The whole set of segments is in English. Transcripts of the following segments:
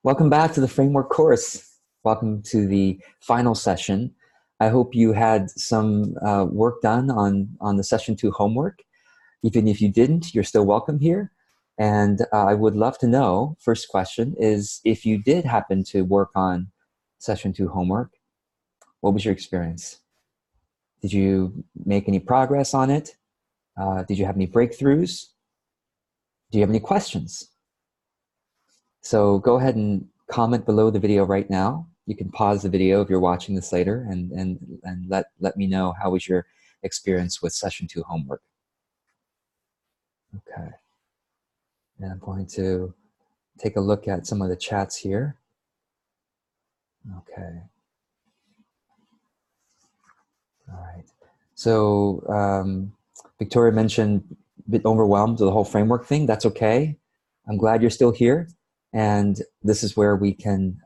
Welcome back to the Framework course. Welcome to the final session. I hope you had some work done on the session 2 homework. Even if you didn't, you're still welcome here. And I would love to know, first question is, if you did happen to work on session 2 homework, what was your experience? Did you make any progress on it? Did you have any breakthroughs? Do you have any questions? So go ahead and comment below the video right now. You can pause the video if you're watching this later and let me know how was your experience with session 2 homework. Okay. And I'm going to take a look at some of the chats here. Okay. All right. So Victoria mentioned a bit overwhelmed with the whole framework thing. That's okay. I'm glad you're still here. And this is where we can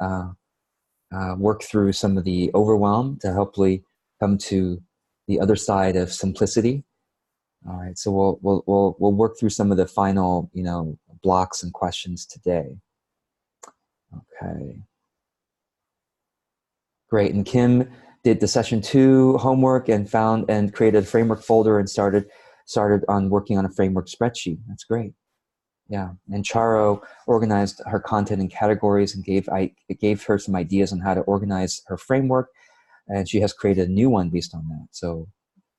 work through some of the overwhelm to hopefully come to the other side of simplicity. All right, so we'll work through some of the final, blocks and questions today. Okay, great. And Kim did the session 2 homework and found and created a framework folder and started on working on a framework spreadsheet. That's great. Yeah, and Charo organized her content in categories and gave her some ideas on how to organize her framework, and she has created a new one based on that. So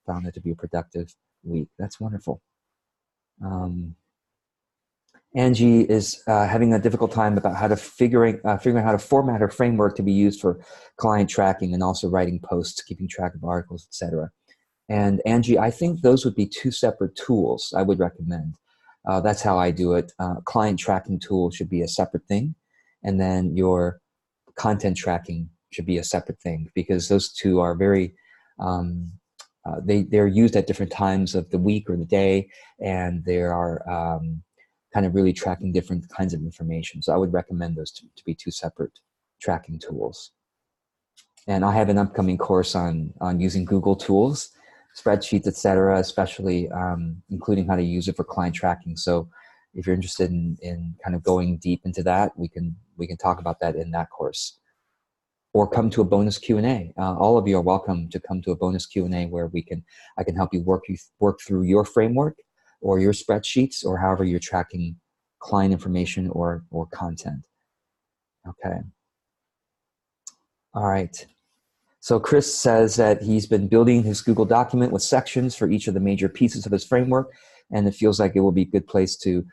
found it to be a productive week. That's wonderful. Angie is having a difficult time about how to figuring out how to format her framework to be used for client tracking and also writing posts, keeping track of articles, etc. And Angie, I think those would be 2 separate tools I would recommend. That's how I do it. Client tracking tool should be a separate thing, and then your content tracking should be a separate thing, because those two are very, they're used at different times of the week or the day, and they are kind of really tracking different kinds of information. So I would recommend those to be 2 separate tracking tools. And I have an upcoming course on using Google tools, spreadsheets, etc., especially including how to use it for client tracking. So if you're interested in kind of going deep into that, we can talk about that in that course. Or come to a bonus Q&A. All of you are welcome to come to a bonus Q&A where I can help you work through your framework or your spreadsheets or however you're tracking client information or content. Okay. All right. So Chris says that he's been building his Google document with sections for each of the major pieces of his framework, and it feels like it will be a good place to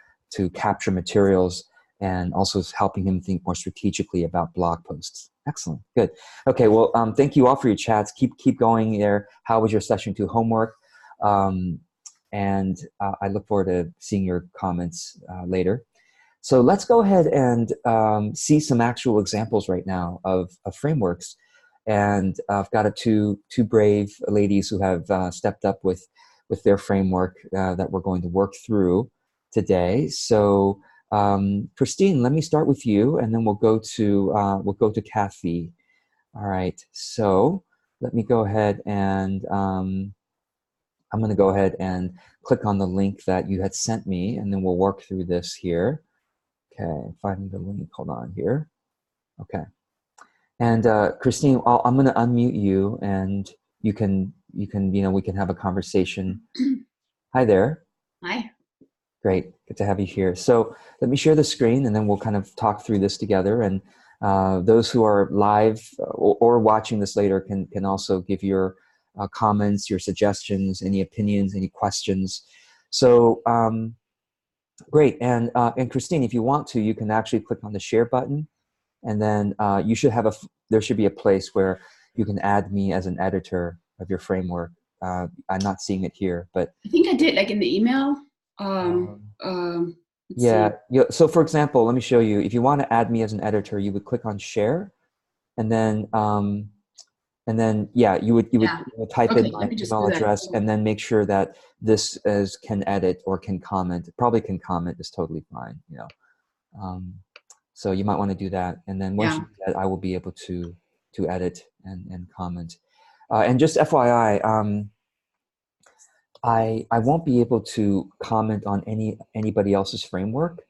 capture materials, and also helping him think more strategically about blog posts. Excellent, good. Okay, well, thank you all for your chats. Keep going there. How was your session 2 homework? And I look forward to seeing your comments later. So let's go ahead and see some actual examples right now of frameworks. And I've got two brave ladies who have stepped up with their framework that we're going to work through today. So Christine, let me start with you, and then we'll go to Kathy. All right. So let me go ahead and I'm going to go ahead and click on the link that you had sent me, and then we'll work through this here. Okay, finding the link. Hold on here. Okay. And Christine, I'm going to unmute you, and we can have a conversation. Hi there. Hi. Great, good to have you here. So let me share the screen, and then we'll kind of talk through this together. And those who are live or watching this later can also give your comments, your suggestions, any opinions, any questions. So great. And Christine, if you want to, you can actually click on the share button. And then there should be a place where you can add me as an editor of your framework. I'm not seeing it here, but I think I did, like in the email. Yeah. So for example, let me show you. If you want to add me as an editor, you would click on share, and then yeah, you would type in my email address, and then make sure that this can edit or can comment. Probably can comment is totally fine. So you might want to do that, and then once you do that, I will be able to edit and comment. And just FYI, I won't be able to comment on anybody else's framework,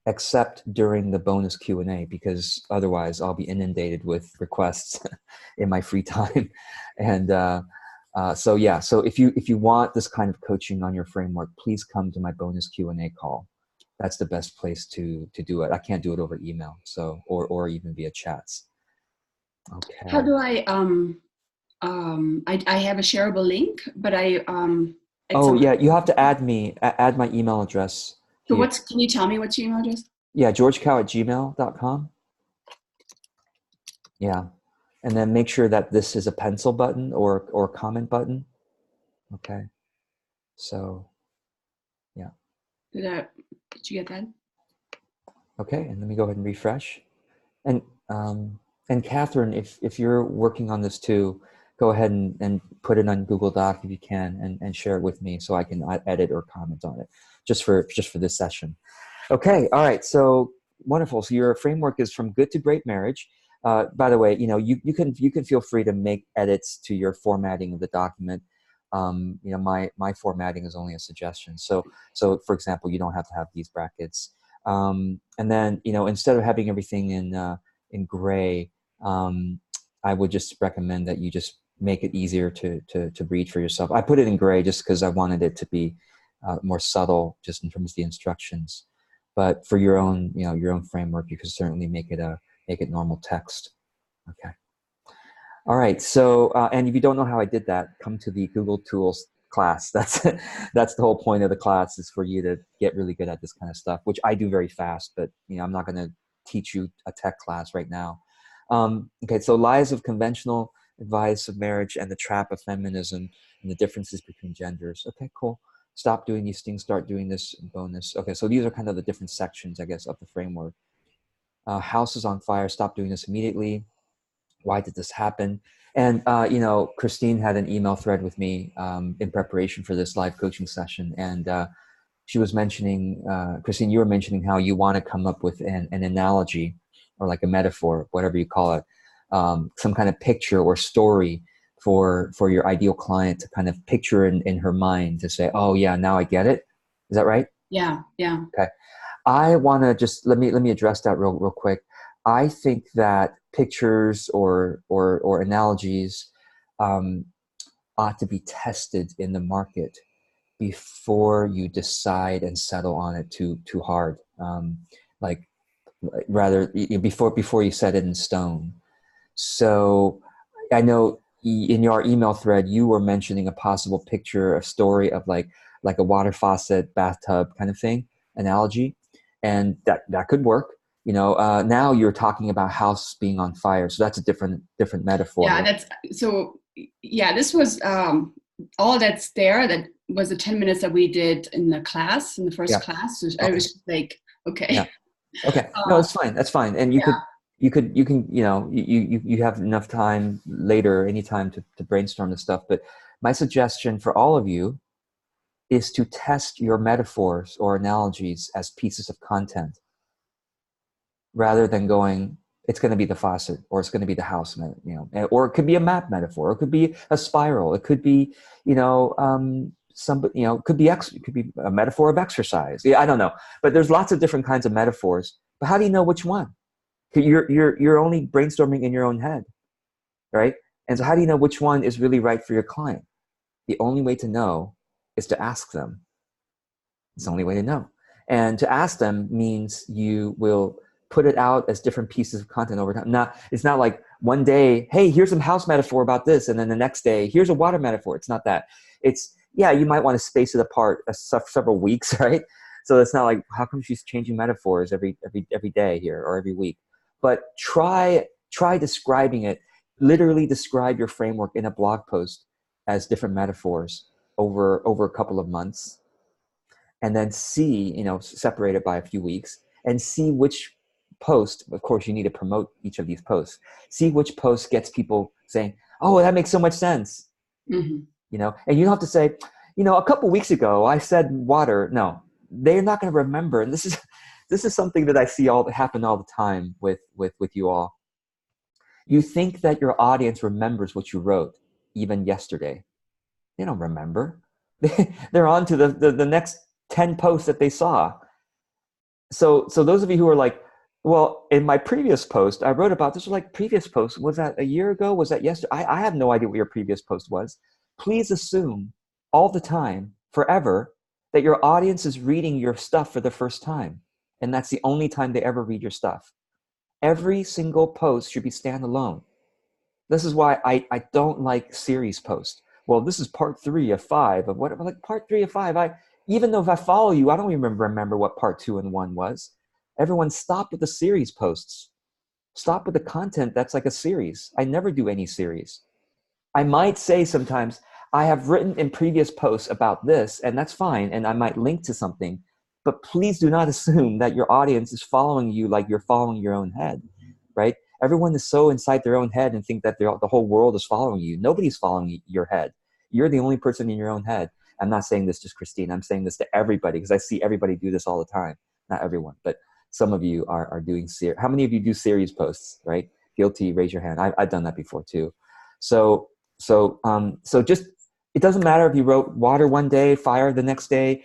except during the bonus Q&A, because otherwise I'll be inundated with requests in my free time. And so yeah, so if you want this kind of coaching on your framework, please come to my bonus Q&A call. That's the best place to do it. I can't do it over email, so or even via chats. How Okay. do I have a shareable link, but it's Oh on. yeah, you have to add me, add my email address So here. can you tell me what's your email address? Yeah, georgecow@gmail.com. Yeah. And then make sure that this is a pencil button or comment button. Okay. So yeah. Did you get that? Okay. And let me go ahead and refresh. And um, and Catherine, if you're working on this too, go ahead and put it on Google Doc if you can, and share it with me so I can edit or comment on it just for this session. Okay, all right. So wonderful. So your framework is from good to great marriage. By the way, you can feel free to make edits to your formatting of the document. My formatting is only a suggestion. So for example, you don't have to have these brackets. And then instead of having everything in gray, I would just recommend that you just make it easier to read for yourself. I put it in gray just because I wanted it to be more subtle, just in terms of the instructions. But for your own framework, you can certainly make it normal text. Okay. All right. So, and if you don't know how I did that, come to the Google Tools class. That's the whole point of the class, is for you to get really good at this kind of stuff, which I do very fast. But I'm not going to teach you a tech class right now. Okay. So, lies of conventional advice of marriage and the trap of feminism and the differences between genders. Okay. Cool. Stop doing these things. Start doing this bonus. Okay. So these are kind of the different sections, I guess, of the framework. House is on fire. Stop doing this immediately. Why did this happen? And Christine had an email thread with me in preparation for this live coaching session, and she was mentioning, Christine, you were mentioning how you want to come up with an analogy or like a metaphor, whatever you call it, some kind of picture or story for your ideal client to kind of picture in her mind to say, oh yeah, now I get it. Is that right? Yeah, yeah. Okay. I want to just let me address that real quick. I think that pictures or analogies um, ought to be tested in the market before you decide and settle on it too hard. Like rather before you set it in stone. So I know in your email thread you were mentioning a possible picture, a story of like a water faucet, bathtub kind of thing, analogy, and that could work. Now you're talking about house being on fire, so that's a different metaphor, Yeah, right? that's so. Yeah, this was all that's there. That was the 10 minutes that we did in the class, in the first Yeah. class. So I Okay. was like, Yeah. okay. Okay. No, Uh, that's fine. That's fine. And yeah, you can, you have enough time later, anytime to brainstorm this stuff. But my suggestion for all of you is to test your metaphors or analogies as pieces of content rather than going, it's going to be the faucet or it's going to be the house, or it could be a map metaphor. It could be a spiral. It could be, it could be it could be a metaphor of exercise. Yeah, I don't know, but there's lots of different kinds of metaphors. But how do you know which one? You're only brainstorming in your own head, right? And so how do you know which one is really right for your client? The only way to know is to ask them. It's the only way to know. And to ask them means you will put it out as different pieces of content over time. Now, it's not like one day, hey, here's some house metaphor about this, and then the next day, here's a water metaphor. It's not that. It's, yeah, you might want to space it apart several weeks, right? So it's not like, how come she's changing metaphors every day here or every week? But try describing it. Literally describe your framework in a blog post as different metaphors over a couple of months, and then see, separate it by a few weeks and see which post, of course, you need to promote each of these posts, see which post gets people saying, oh, that makes so much sense, hmm and you don't have to say, a couple weeks ago, I said water. No, they're not going to remember. And this is something that I see happen all the time with you all. You think that your audience remembers what you wrote even yesterday. They don't remember. They're on to the next 10 posts that they saw. so those of you who are like, well, in my previous post, I wrote about this. Like previous post, was that a year ago? Was that yesterday? I have no idea what your previous post was. Please assume all the time, forever, that your audience is reading your stuff for the first time, and that's the only time they ever read your stuff. Every single post should be standalone. This is why I don't like series posts. Well, this is part 3 of 5 of whatever. Like part 3 of 5. Even though if I follow you, I don't even remember what part 2 and 1 was. Everyone stop with the series posts. Stop with the content that's like a series. I never do any series. I might say sometimes, I have written in previous posts about this, and that's fine, and I might link to something, but please do not assume that your audience is following you like you're following your own head, right? Everyone is so inside their own head and think that the whole world is following you. Nobody's following your head. You're the only person in your own head. I'm not saying this just Christine. I'm saying this to everybody because I see everybody do this all the time. Not everyone, but some of you are doing series. How many of you do series posts, right? Guilty, raise your hand. I've done that before too. So just, it doesn't matter if you wrote water one day, fire the next day,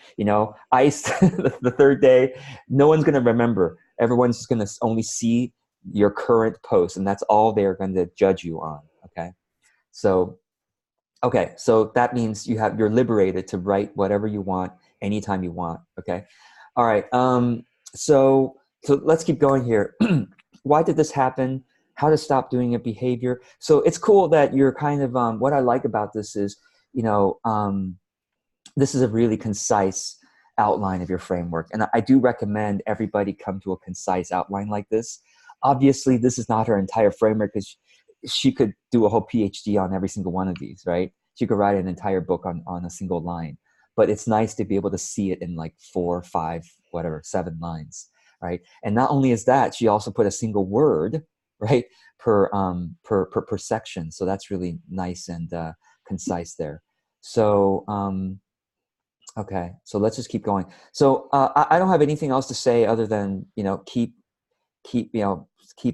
ice the third day. No one's going to remember. Everyone's just going to only see your current post, and that's all they're going to judge you on. Okay. So that means you're liberated to write whatever you want, anytime you want. Okay. All right. So let's keep going here. Why did this happen? How to stop doing a behavior. So it's cool that you're kind of, what I like about this is, this is a really concise outline of your framework. And I do recommend everybody come to a concise outline like this. Obviously, this is not her entire framework because she could do a whole PhD on every single one of these, right? She could write an entire book on a single line. But it's nice to be able to see it in like 4, 5, whatever, 7 lines, right? And not only is that, she also put a single word, right, per section. So that's really nice and concise there. So okay, so let's just keep going. So I don't have anything else to say other than keep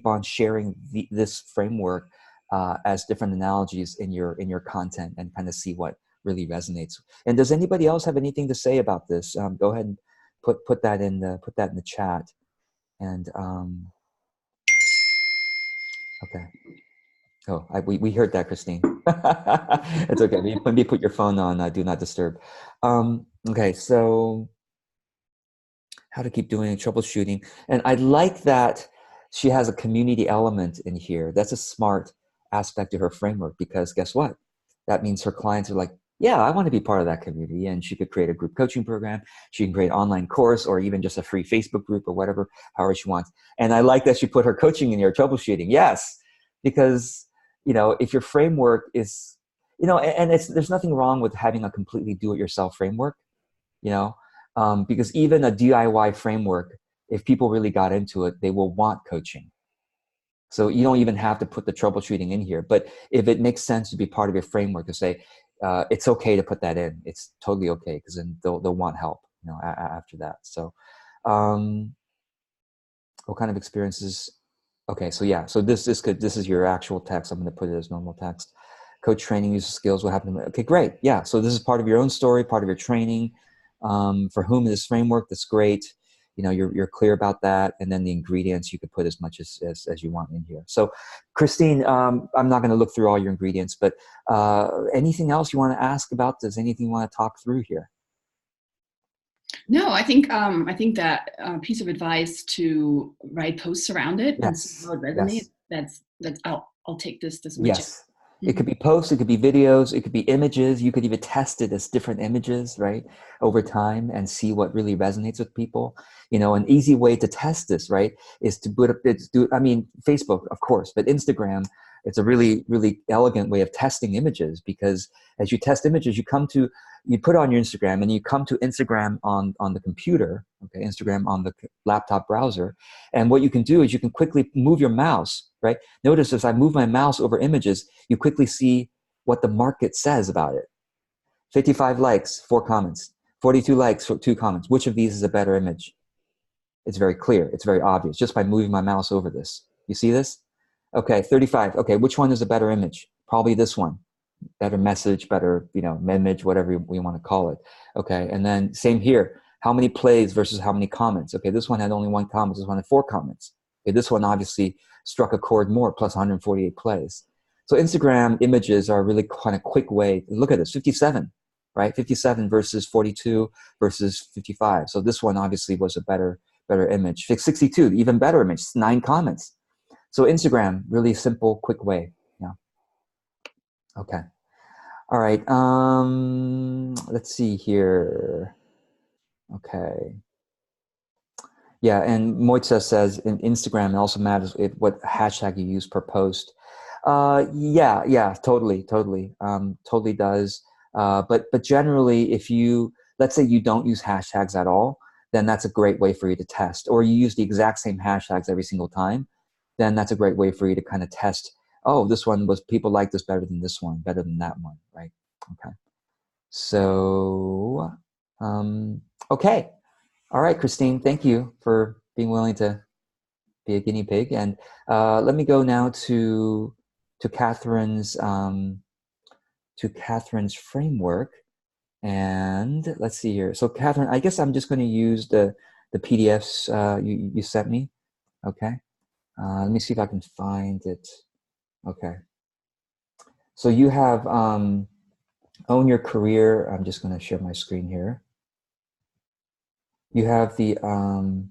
on sharing this framework as different analogies in your content and kind of see what really resonates. And does anybody else have anything to say about this? Go ahead and put that in the chat. And okay. Oh, we heard that, Christine. It's okay. Maybe put your phone on do not disturb. Okay, so how to keep doing troubleshooting. And I like that she has a community element in here. That's a smart aspect of her framework because guess what? That means her clients are like, yeah, I want to be part of that community. And she could create a group coaching program. She can create an online course or even just a free Facebook group or whatever, however she wants. And I like that she put her coaching in here, troubleshooting. Yes, because if your framework is, and there's nothing wrong with having a completely do-it-yourself framework, because even a DIY framework, if people really got into it, they will want coaching. So you don't even have to put the troubleshooting in here. But if it makes sense to be part of your framework to say, it's okay to put that in. It's totally okay because then they'll want help, after that. So what kind of experiences? Okay, so yeah, so this is your actual text. I'm going to put it as normal text. Coach training user skills. What happened? Okay, great. Yeah, so this is part of your own story, part of your training. For whom this framework, that's great. You're clear about that, and then the ingredients you could put as much as you want in here. So, Christine, I'm not going to look through all your ingredients, but anything else you want to ask about? Does anything you want to talk through here? No, I think that piece of advice to write posts around it and see how it resonates. Yes. That's I'll take this much. Yes. It could be posts, it could be videos, it could be images. You could even test it as different images, right, over time and see what really resonates with people. An easy way to test this, right, is to Facebook, of course, but Instagram, it's a really, really elegant way of testing images because as you test images, you put on your Instagram and you come to Instagram on the computer, okay, Instagram on the laptop browser. And what you can do is you can quickly move your mouse, right? Notice as I move my mouse over images, you quickly see what the market says about it. 55 likes, 4 comments. 42 likes, 2 comments. Which of these is a better image? It's very clear. It's very obvious just by moving my mouse over this. You see this? Okay, 35. Okay, which one is a better image? Probably this one. Better message, better, image, whatever we want to call it. Okay, and then same here. How many plays versus how many comments? Okay, this one had only 1 comment. This one had 4 comments. Okay, this one obviously struck a chord more, plus 148 plays. So Instagram images are a really kind of quick way. Look at this, 57, right? 57 versus 42 versus 55. So this one obviously was a better image. 62, even better image, 9 comments. So Instagram, really simple, quick way. Yeah. Okay. All right. Let's see here. Okay. Yeah, and Moitza says in Instagram, it also matters what hashtag you use per post. Yeah, totally does. But generally, if you, let's say you don't use hashtags at all, then that's a great way for you to test. Or you use the exact same hashtags every single time, then that's a great way for you to kind of test. Oh, this one was, people like this better than this one, better than that one, right? Okay. So, okay. All right, Christine, thank you for being willing to be a guinea pig. And let me go now to Catherine's framework. And let's see here. So Catherine, I guess I'm just going to use the PDFs you sent me. Okay. Let me see if I can find it. Okay. So you have Own Your Career. I'm just going to share my screen here. You have the Own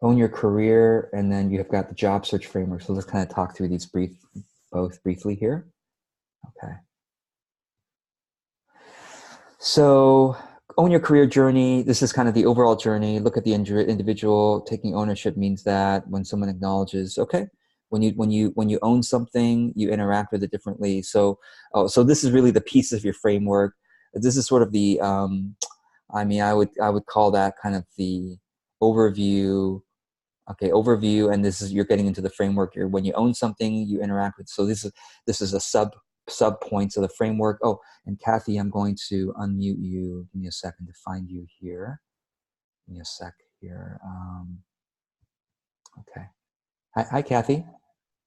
Your Career, and then you have got the job search framework. So let's kind of talk through these briefly here. Okay. So Own Your Career journey. This is kind of the overall journey. Look at the individual. Taking ownership means that when someone acknowledges, okay, when you own something, you interact with it differently. So this is really the piece of your framework. This is sort of the I mean, I would call that kind of the overview. Okay, overview, and this is, you're getting into the framework here. When you own something, you interact with. So this is a sub points of the framework. Oh, and Kathy, I'm going to unmute you. Give me a second to find you here. Give me a sec here. Okay. Hi, Kathy.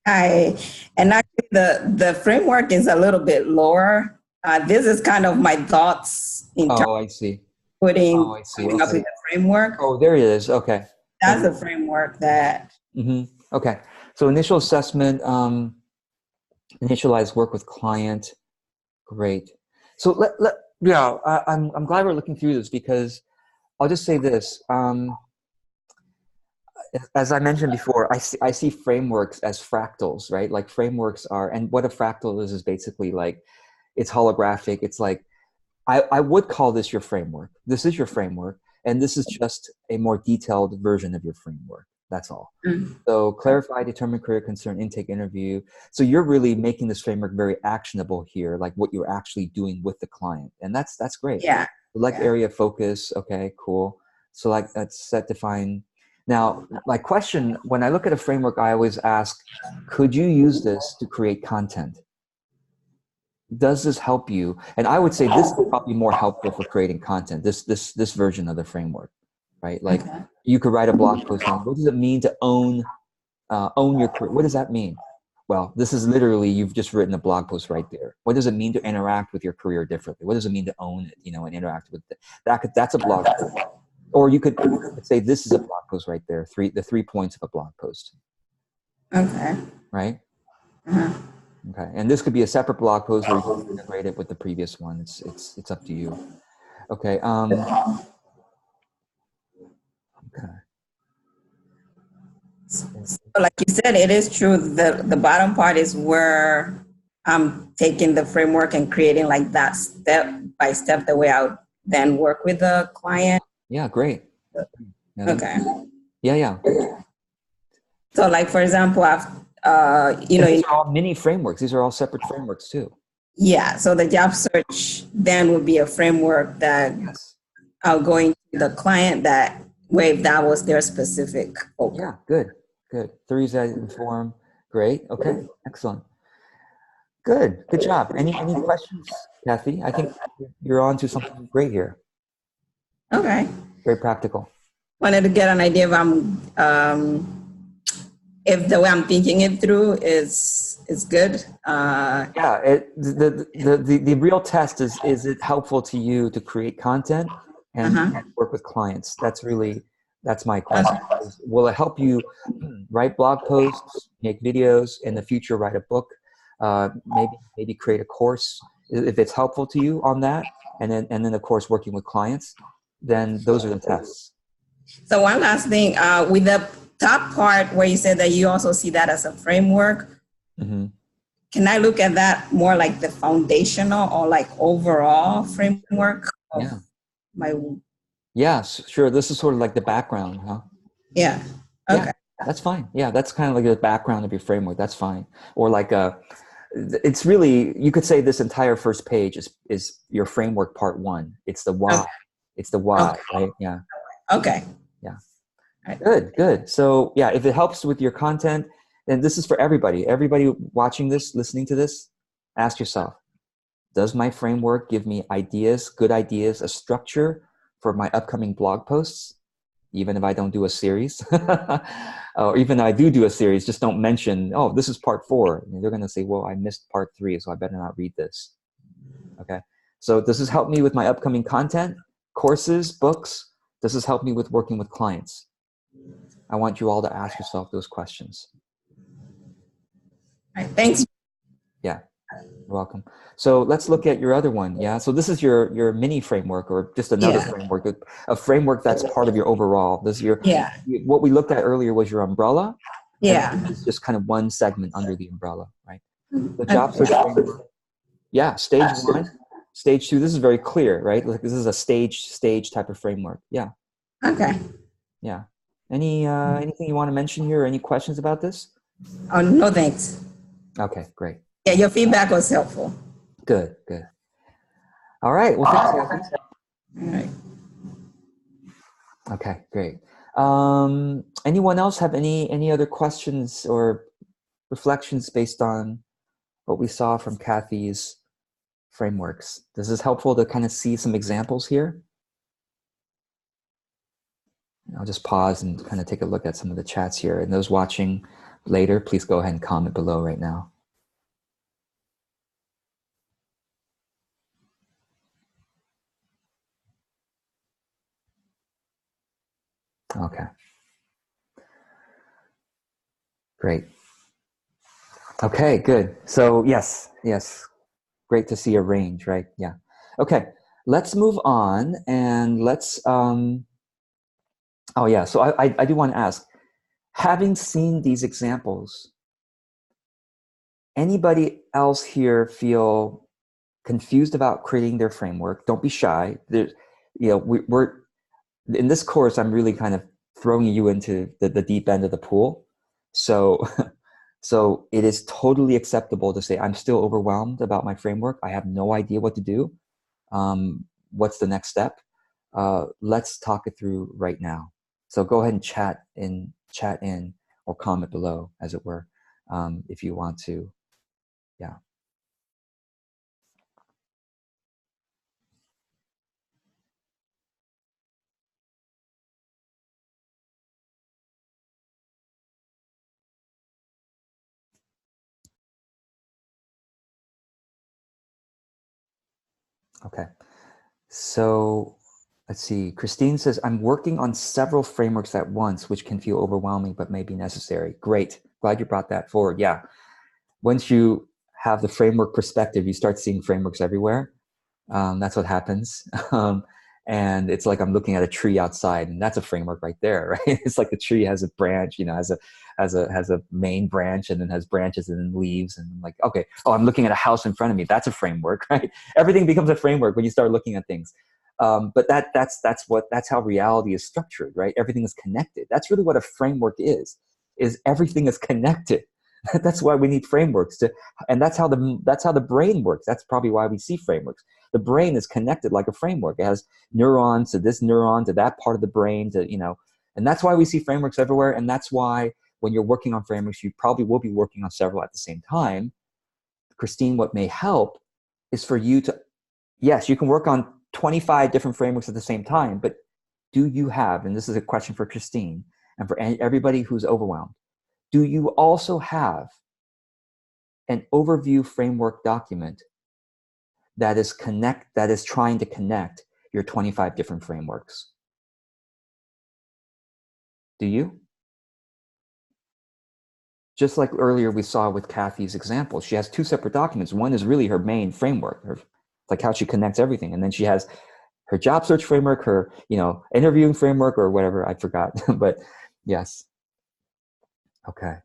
Hi, and actually the framework is a little bit lower. This is kind of my thoughts in terms I see. Putting Okay. up with the framework. Oh, there it is. Okay. That's the framework that. Mm-hmm. Okay. So initial assessment, initialize work with client. Great. So I'm glad we're looking through this, because I'll just say this. As I mentioned before, I see frameworks as fractals, right? Like frameworks are, and what a fractal is basically like, it's holographic. It's like, I would call this your framework. This is your framework, and this is just a more detailed version of your framework. That's all. Mm-hmm. So clarify, determine, career concern, intake, interview. So you're really making this framework very actionable here, like what you're actually doing with the client. And that's great. Yeah. Select area of focus. Okay, cool. So like that's set, define. Now, my question, when I look at a framework, I always ask, could you use this to create content? Does this help you? And I would say this is probably more helpful for creating content, this version of the framework, right? Like you could write a blog post on, what does it mean to own your career? What does that mean? Well, this is literally, you've just written a blog post right there. What does it mean to interact with your career differently? What does it mean to own it, and interact with it? That's a blog post. Or you could say this is a blog post right there, the 3 points of a blog post. Okay. Right? Okay, and this could be a separate blog post, or you can integrate it with the previous one. It's up to you. Okay. Okay. So like you said, it is true. The bottom part is where I'm taking the framework and creating like that step by step, the way I would then work with the client. Yeah, great. Okay. Yeah. So like, for example, these are all mini frameworks. These are all separate frameworks too. Yeah. So the job search then would be a framework that I'll go into the client that way, if that was their specific focus. Yeah, good. 3 that inform. Great. Okay, excellent. Good job. Any questions, Kathy? I think you're on to something great here. Okay. Very practical. Wanted to get an idea if the way I'm thinking it through is good. The real test is it helpful to you to create content, and work with clients? That's my question. Will it help you write blog posts, make videos, in the future write a book, maybe create a course if it's helpful to you on that, and then of course working with clients? Then those are the tests. So one last thing, with the top part where you said that you also see that as a framework, can I look at that more like the foundational or like overall framework of my? Yes, sure. This is sort of like the background, huh? Yeah. Okay. Yeah, that's fine. Yeah, that's kind of like the background of your framework. That's fine. Or like it's really, you could say this entire first page is your framework part 1. It's the why. Okay. It's the why, right? Yeah. Okay. Yeah. Right. Good. So yeah, if it helps with your content, then this is for everybody. Everybody watching this, listening to this, ask yourself, does my framework give me ideas, good ideas, a structure for my upcoming blog posts? Even if I don't do a series, or even if I do a series, just don't mention, oh, this is part 4. And they're going to say, well, I missed part 3, so I better not read this. Okay. So does this help me with my upcoming content, courses, books? Does this help me with working with clients? I want you all to ask yourself those questions. All right, thanks. Yeah, you're welcome. So let's look at your other one. Yeah. So this is your mini framework, or just another framework, a framework that's part of your overall. This is your, what we looked at earlier was your umbrella. Yeah. It's just kind of one segment under the umbrella, right? The job search framework. Yeah. Stage 1, stage 2. This is very clear, right? Like this is a stage type of framework. Yeah. Okay. Yeah. Anything you want to mention here? Or any questions about this? Oh, no, thanks. Okay, great. Yeah, your feedback was helpful. Good. All right. Well, thanks, Kathy. All right. Okay, great. Anyone else have any other questions or reflections based on what we saw from Kathy's frameworks? This is helpful to kind of see some examples here. I'll just pause and kind of take a look at some of the chats here. And those watching later, please go ahead and comment below right now. Okay. Great. Okay, good. So yes. Great to see a range, right? Yeah. Okay, let's move on and let's, oh yeah, so I do want to ask, having seen these examples, anybody else here feel confused about creating their framework? Don't be shy. There's, we're in this course, I'm really kind of throwing you into the deep end of the pool. So, so it is totally acceptable to say, I'm still overwhelmed about my framework. I have no idea what to do. What's the next step? Let's talk it through right now. So go ahead and chat in or comment below, as it were, if you want to. Yeah. Okay. So let's see. Christine says, I'm working on several frameworks at once, which can feel overwhelming, but may be necessary. Great. Glad you brought that forward. Yeah. Once you have the framework perspective, you start seeing frameworks everywhere. That's what happens. And it's like I'm looking at a tree outside, and that's a framework right there, right? It's like the tree has a branch, has a main branch, and then has branches and then leaves, and I'm like, okay, oh, I'm looking at a house in front of me. That's a framework, right? Everything becomes a framework when you start looking at things. But that's how reality is structured, right? Everything is connected. That's really what a framework is everything is connected. That's why we need frameworks and that's how the brain works. That's probably why we see frameworks. The brain is connected like a framework. It has neurons to this neuron, to that part of the brain, and that's why we see frameworks everywhere. And that's why when you're working on frameworks, you probably will be working on several at the same time. Christine, what may help is for you to, yes, you can work on 25 different frameworks at the same time, but do you have, and this is a question for Christine and for everybody who's overwhelmed, do you also have an overview framework document that is trying to connect your 25 different frameworks? Do you? Just like earlier we saw with Kathy's example, she has two separate documents. One is really her main framework, like how she connects everything. And then she has her job search framework, her, interviewing framework or whatever, I forgot, but yes. Okay.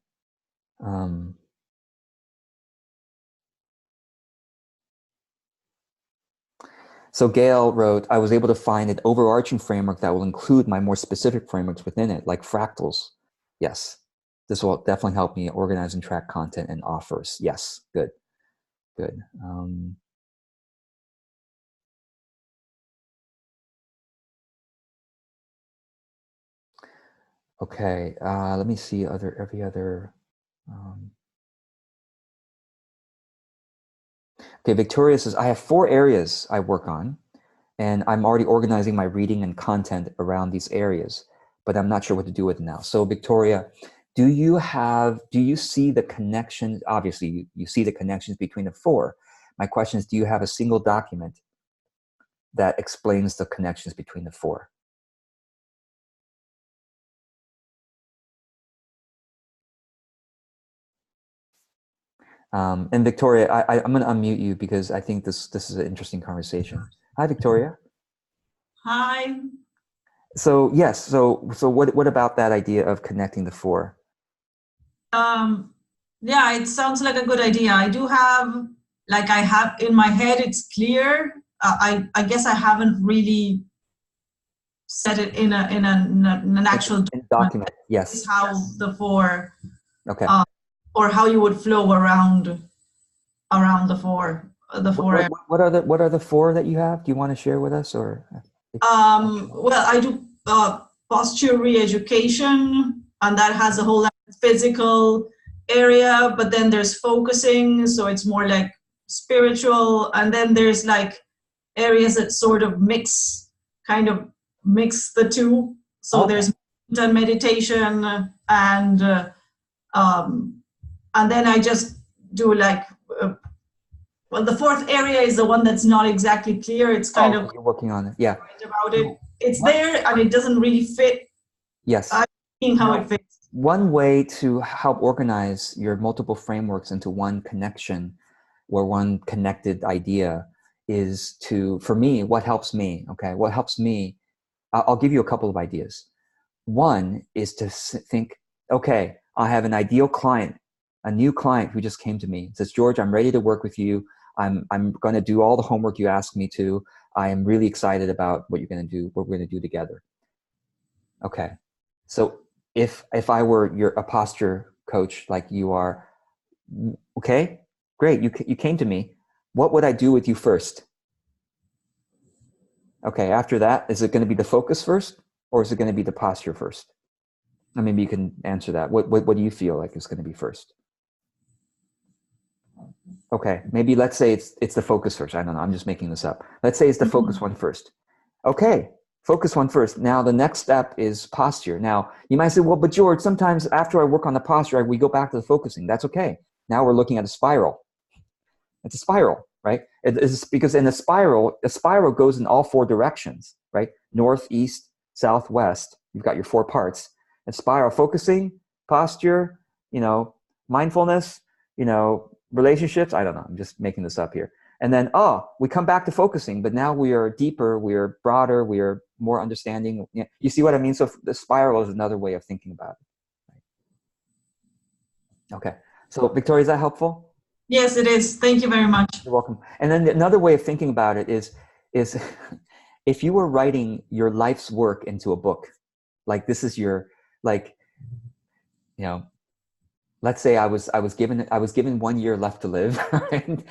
So Gail wrote, I was able to find an overarching framework that will include my more specific frameworks within it, like fractals. Yes. This will definitely help me organize and track content and offers. Yes. Good. Good. Okay. Let me see every other. Okay. Victoria says, I have 4 areas I work on, and I'm already organizing my reading and content around these areas, but I'm not sure what to do with it now. So Victoria, do you see the connections? Obviously, you see the connections between the 4. My question is, do you have a single document that explains the connections between the 4? And Victoria, I'm going to unmute you because I think this is an interesting conversation. Hi, Victoria. Hi. So yes, so what about that idea of connecting the 4? Yeah, it sounds like a good idea. I do have, I have in my head, it's clear. I guess I haven't really set it in an actual document. Yes. How the 4. Okay. Or how you would flow around the 4. What are the 4 that you have? Do you want to share with us, or? Well, I do posture re-education, and that has a whole physical area, but then there's focusing, so it's more like spiritual, and then there's like areas that sort of mix the two. So okay. There's meditation, and then I just do well, the 4th area is the one that's not exactly clear. It's kind of you're working on it. Yeah. About it. It's there and it doesn't really fit. Yes. I'm seeing how it fits. One way to help organize your multiple frameworks into one connection or one connected idea is for me, what helps me, I'll give you a couple of ideas. One is to think, okay, I have an ideal client, a new client who just came to me and says, George, I'm ready to work with you. I'm going to do all the homework you asked me to. I am really excited about what you're going to do, what we're going to do together. Okay. So if I were a posture coach like you are, okay, great. You came to me. What would I do with you first? Okay. After that, is it going to be the focus first, or is it going to be the posture first? Maybe you can answer that. What do you feel like is going to be first? Okay, maybe let's say it's the focus first. I don't know. I'm just making this up. Let's say it's the focus one first. Okay, focus one first. Now the next step is posture. Now you might say, well, but George, sometimes after I work on the posture, we go back to the focusing. That's okay. Now we're looking at a spiral. It's a spiral, right? It is because in a spiral goes in all 4 directions, right? North, east, south, west. You've got your 4 parts. A spiral: focusing, posture, mindfulness, relationships. I don't know. I'm just making this up here. And then, we come back to focusing, but now we are deeper, we are broader, we are more understanding. You see what I mean? So the spiral is another way of thinking about it. Okay. So Victoria, is that helpful? Yes, it is. Thank you very much. You're welcome. And then another way of thinking about it is if you were writing your life's work into a book, like this is your, let's say I was given 1 year left to live. Right?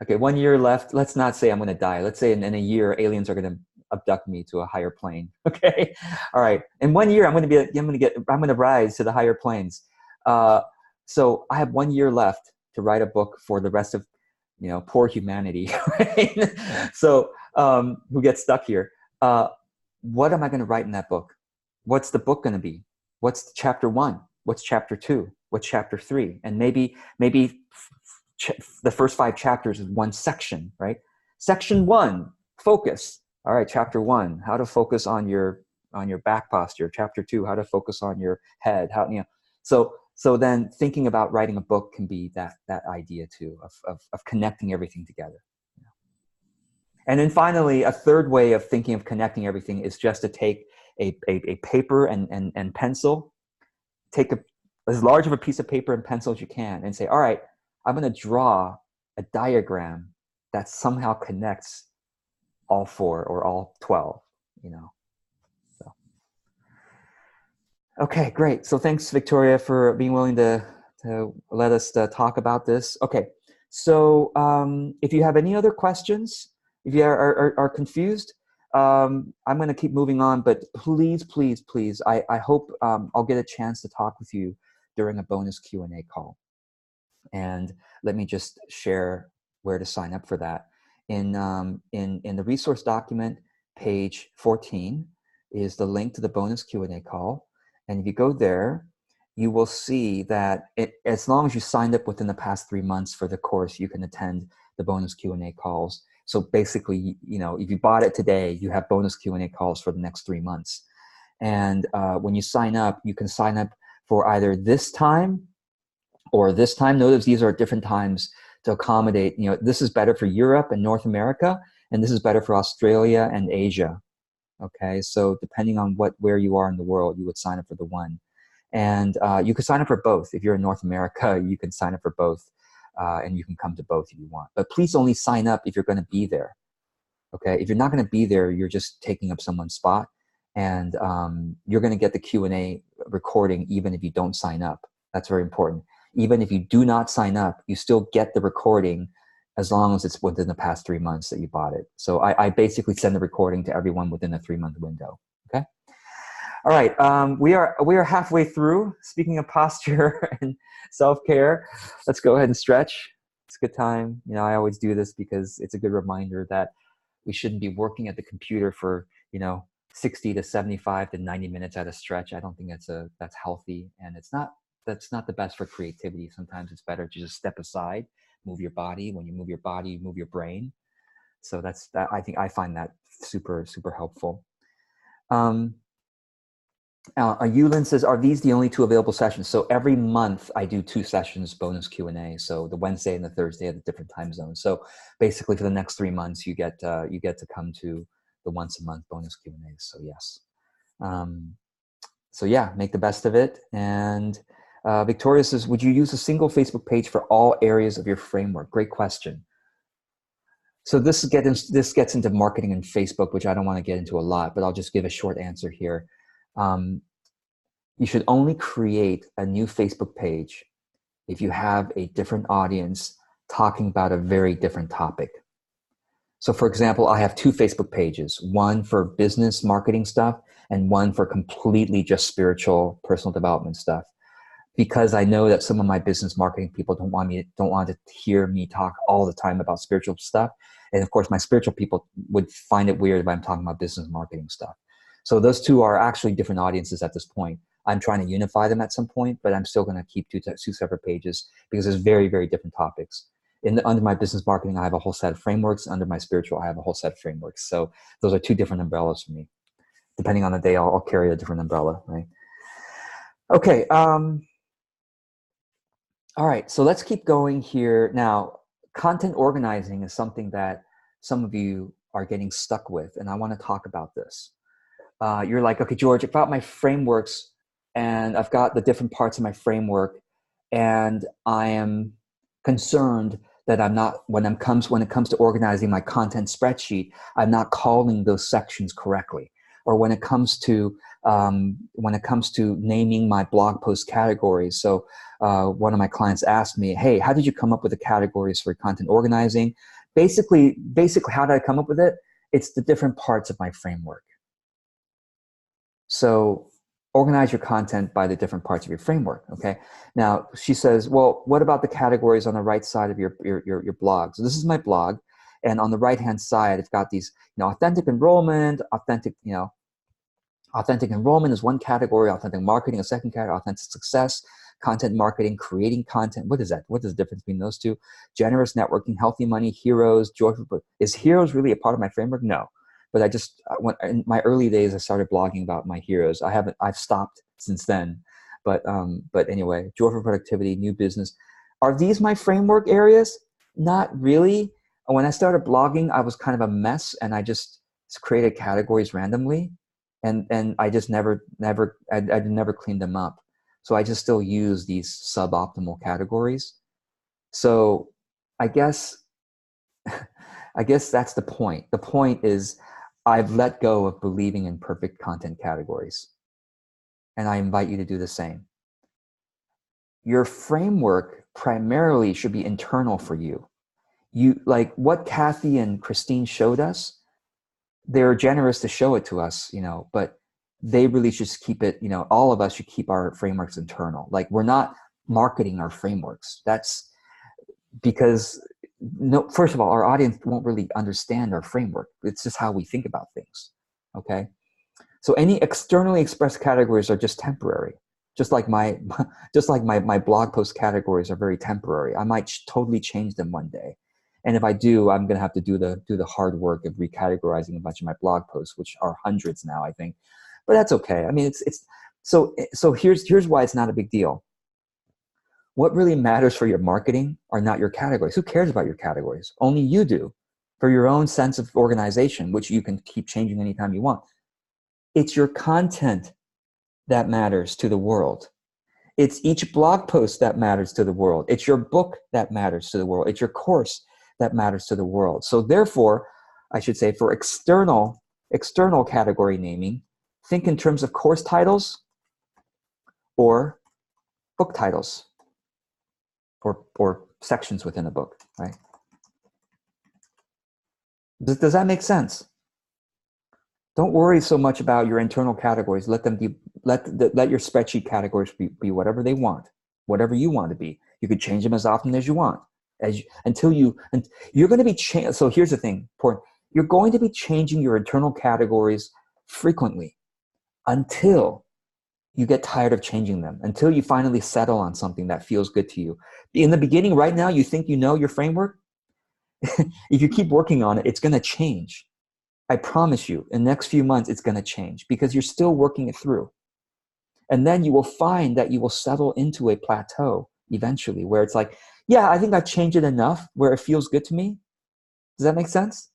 Okay, 1 year left. Let's not say I'm going to die. Let's say in a year, aliens are going to abduct me to a higher plane. Okay, all right. In 1 year, I'm going to rise to the higher planes. So I have 1 year left to write a book for the rest of, poor humanity. Right? So who gets stuck here? What am I going to write in that book? What's the book going to be? What's chapter 1? What's chapter 2? What's chapter 3? And maybe the first 5 chapters is one section, right? Section 1, focus. All right, chapter 1, how to focus on your back posture. Chapter 2, how to focus on your head. How, you know, so then thinking about writing a book can be that idea too of connecting everything together. And then finally, a third way of thinking of connecting everything is just to take a paper and pencil, take as large of a piece of paper and pencil as you can, and say, all right, I'm going to draw a diagram that somehow connects all 4 or all 12, you know. So, okay, great. So thanks, Victoria, for being willing to let us talk about this. Okay, so if you have any other questions, if you are confused, I'm going to keep moving on, but please, I hope I'll get a chance to talk with you during a bonus Q&A call. And let me just share where to sign up for that. In the resource document, page 14, is the link to the bonus Q&A call. And if you go there, you will see that as long as you signed up within the past 3 months for the course, you can attend the bonus Q&A calls. So basically, you know, if you bought it today, you have bonus Q&A calls for the next 3 months. And when you sign up, you can sign up for either this time or this time. Notice these are different times to accommodate, you know, this is better for Europe and North America, and this is better for Australia and Asia. Okay, so depending on where you are in the world, you would sign up for the one. And you could sign up for both. If you're in North America, you can sign up for both, and you can come to both if you want. But please only sign up if you're going to be there. Okay, if you're not going to be there, you're just taking up someone's spot, and you're going to get the Q&A recording even if you don't sign up. That's very important. Even if you do not sign up, you still get the recording as long as it's within the past 3 months that you bought it. So I basically send the recording to everyone within a 3-month window. Okay. All right. We are halfway through. Speaking of posture and self-care, let's go ahead and stretch. It's a good time. You know, I always do this because it's a good reminder that we shouldn't be working at the computer for, you know, 60 to 75 to 90 minutes at a stretch. I don't think that's healthy, and that's not the best for creativity. Sometimes it's better to just step aside, move your body. When you move your body, you move your brain. So that I find that super, super helpful. Yulin says, are these the only 2 available sessions? So every month I do 2 sessions, bonus Q&A. So the Wednesday and the Thursday at a different time zone. So basically for the next 3 months, you get to come to the once a month bonus Q&A. So yes. So yeah, make the best of it. And Victoria says, would you use a single Facebook page for all areas of your framework? Great question. So this gets into marketing and Facebook, which I don't want to get into a lot, but I'll just give a short answer here. You should only create a new Facebook page if you have a different audience talking about a very different topic. So for example, I have 2 Facebook pages, one for business marketing stuff and one for completely just spiritual personal development stuff. Because I know that some of my business marketing people don't want to hear me talk all the time about spiritual stuff. And of course, my spiritual people would find it weird if I'm talking about business marketing stuff. So those 2 are actually different audiences at this point. I'm trying to unify them at some point, but I'm still going to keep 2 separate pages because there's very, very different topics. Under my business marketing, I have a whole set of frameworks. Under my spiritual, I have a whole set of frameworks. So those are 2 different umbrellas for me. Depending on the day, I'll carry a different umbrella, right? Okay. All right, so let's keep going here. Now, content organizing is something that some of you are getting stuck with, and I want to talk about this. You're like, okay, George, I've got my frameworks, and I've got the different parts of my framework, and I am concerned that I'm not, when it comes to organizing my content spreadsheet, I'm not calling those sections correctly. Or when it comes to naming my blog post categories. So one of my clients asked me, hey, how did you come up with the categories for content organizing? Basically, how did I come up with it? It's the different parts of my framework. So organize your content by the different parts of your framework, okay? Now, she says, well, what about the categories on the right side of your blog? So this is my blog, and on the right-hand side, it's got these, authentic enrollment, authentic enrollment is one category, authentic marketing a second category, authentic success, content marketing, creating content. What is that? What is the difference between those 2? Generous networking, healthy money, heroes, joyful. Is heroes really a part of my framework? No, but in my early days, I started blogging about my heroes. I've stopped since then, but anyway, Joyful Productivity, New Business. Are these my framework areas? Not really. When I started blogging, I was kind of a mess, and I just created categories randomly, and I just never cleaned them up. So I just still use these suboptimal categories. So I guess that's the point. The point is I've let go of believing in perfect content categories, and I invite you to do the same. Your framework primarily should be internal for you. You, like what Kathy and Christine showed us, they're generous to show it to us, but they really should keep it, all of us should keep our frameworks internal. Like, we're not marketing our frameworks. That's because, first of all, our audience won't really understand our framework. It's just how we think about things, okay? So any externally expressed categories are just temporary. Just like my blog post categories are very temporary. I might totally change them one day. And if I do, I'm going to have to do the hard work of recategorizing a bunch of my blog posts, which are hundreds now, I think. But that's okay. I mean, it's so here's why it's not a big deal. What really matters for your marketing are not your categories. Who cares about your categories? Only you do, for your own sense of organization, which you can keep changing anytime you want. It's your content that matters to the world. It's each blog post that matters to the world. It's your book that matters to the world. It's your course that matters to the world. So therefore, I should say, for external category naming, think in terms of course titles or book titles or sections within a book, right? Does that make sense? Don't worry so much about your internal categories. Let them be. Let your spreadsheet categories be whatever they want, whatever you want to be. You could change them as often as you want, until you're going to be changing. So here's the thing, important. You're going to be changing your internal categories frequently until you get tired of changing them, until you finally settle on something that feels good to you. In the beginning, right now, you think you know your framework. If you keep working on it, it's going to change. I promise you, in the next few months, it's going to change because you're still working it through. And then you will find that you will settle into a plateau eventually where it's like, yeah, I think I've changed it enough where it feels good to me. Does that make sense?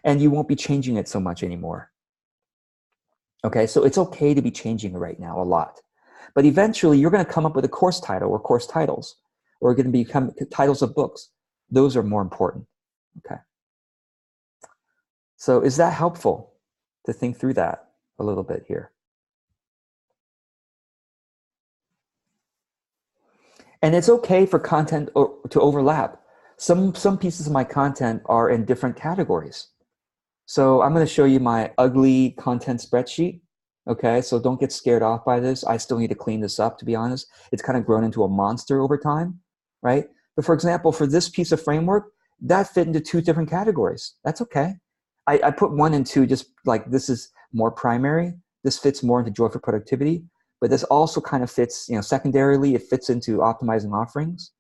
And you won't be changing it so much anymore. Okay, so it's okay to be changing it right now a lot. But eventually, you're going to come up with a course title or course titles, or going to become titles of books. Those are more important. Okay. So is that helpful to think through that a little bit here? And it's okay for content to overlap. Some pieces of my content are in different categories. So I'm going to show you my ugly content spreadsheet. Okay, so don't get scared off by this. I still need to clean this up, to be honest. It's kind of grown into a monster over time, right? But for example, for this piece of framework, that fit into 2 different categories. That's okay. I put 1 and 2 just like this is more primary. This fits more into Joyful Productivity, but this also kind of fits, secondarily, it fits into optimizing offerings,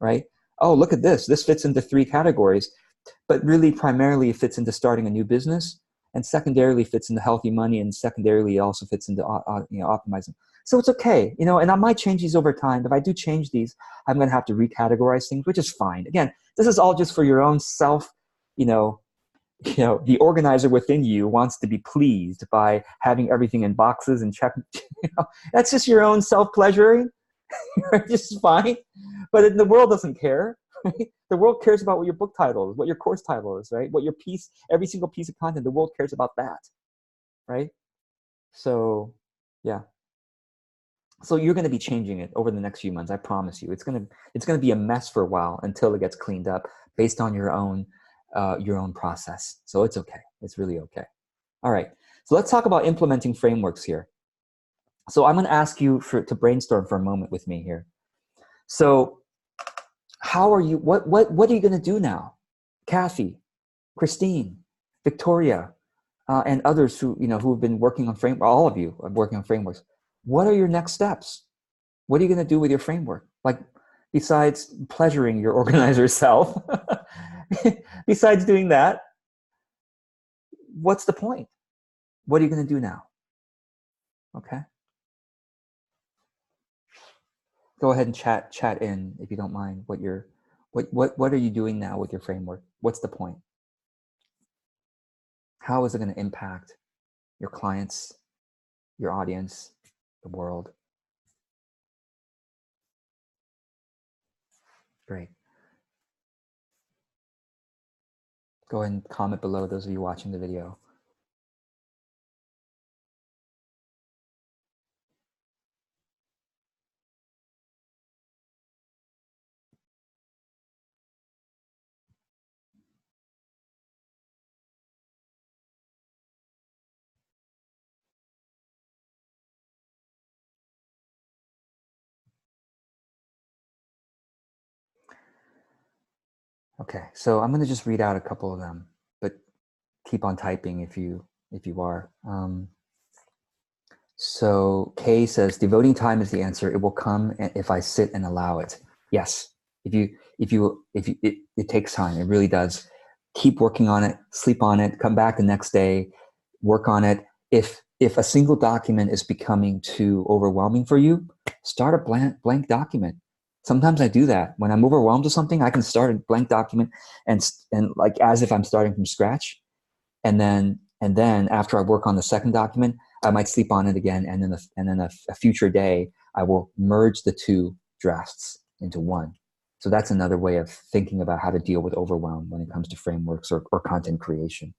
right? Oh, look at this. This fits into 3 categories, but really primarily it fits into starting a new business, and secondarily fits into healthy money, and secondarily it also fits into optimizing. So it's okay, and I might change these over time. If I do change these, I'm going to have to recategorize things, which is fine. Again, this is all just for your own self, the organizer within you wants to be pleased by having everything in boxes and check. That's just your own self-pleasuring. Just fine. But the world doesn't care. Right? The world cares about what your book title is, what your course title is, right? What your piece, every single piece of content, the world cares about that, right? So, yeah. So you're going to be changing it over the next few months. I promise you. It's going to be a mess for a while until it gets cleaned up based on your own process. So it's okay. It's really okay. All right. So let's talk about implementing frameworks here. So I'm going to ask you to brainstorm for a moment with me here. So how are you, what are you going to do now? Kathy, Christine, Victoria, and others who have been working on framework, all of you are working on frameworks. What are your next steps? What are you going to do with your framework? Like, besides pleasuring your organizer self, besides doing that, what's the point? What are you going to do now? Okay. Go ahead and chat in, if you don't mind, what are you doing now with your framework? What's the point? How is it going to impact your clients, your audience, the world? Great. Go ahead and comment below, those of you watching the video. Okay, so I'm going to just read out a couple of them, but keep on typing if you are. So Kay says, devoting time is the answer. It will come if I sit and allow it. Yes, it takes time. It really does. Keep working on it, sleep on it, come back the next day, work on it. If a single document is becoming too overwhelming for you, start a blank document. Sometimes I do that. When I'm overwhelmed with something, I can start a blank document and like as if I'm starting from scratch. And then after I work on the second document, I might sleep on it again. And then a future day, I will merge the two drafts into one. So that's another way of thinking about how to deal with overwhelm when it comes to frameworks or content creation.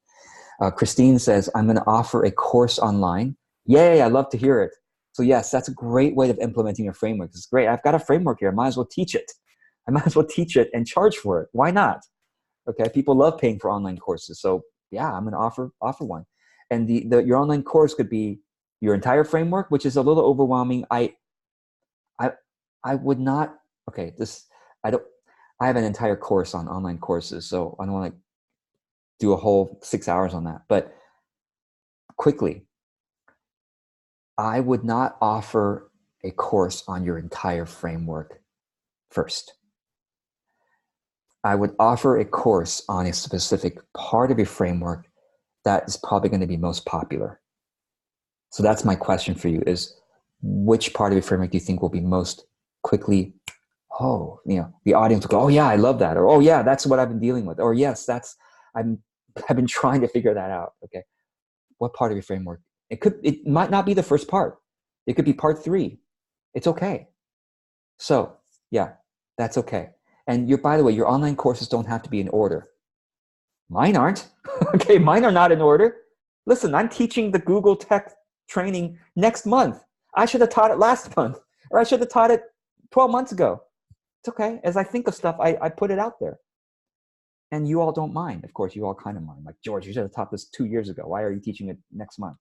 Christine says, I'm going to offer a course online. Yay, I love to hear it. So yes, that's a great way of implementing a framework. It's great. I've got a framework here. I might as well teach it. I might as well teach it and charge for it. Why not? Okay, people love paying for online courses. So yeah, I'm going to offer one. And your online course could be your entire framework, which is a little overwhelming. I would not, okay, I have an entire course on online courses, so I don't want to do a whole 6 hours on that. But quickly, I would not offer a course on your entire framework first. I would offer a course on a specific part of your framework that is probably going to be most popular. So that's my question for you is, which part of your framework do you think will be most quickly, the audience will go, oh yeah, I love that. Or, oh yeah, that's what I've been dealing with. Or yes, I've been trying to figure that out. Okay. What part of your framework? It might not be the first part. It could be part 3. It's okay. So yeah, that's okay. And by the way, your online courses don't have to be in order. Mine aren't. Okay, mine are not in order. Listen, I'm teaching the Google Tech training next month. I should have taught it last month, or I should have taught it 12 months ago. It's okay. As I think of stuff, I put it out there. And you all don't mind. Of course, you all kind of mind. Like, George, you should have taught this 2 years ago. Why are you teaching it next month?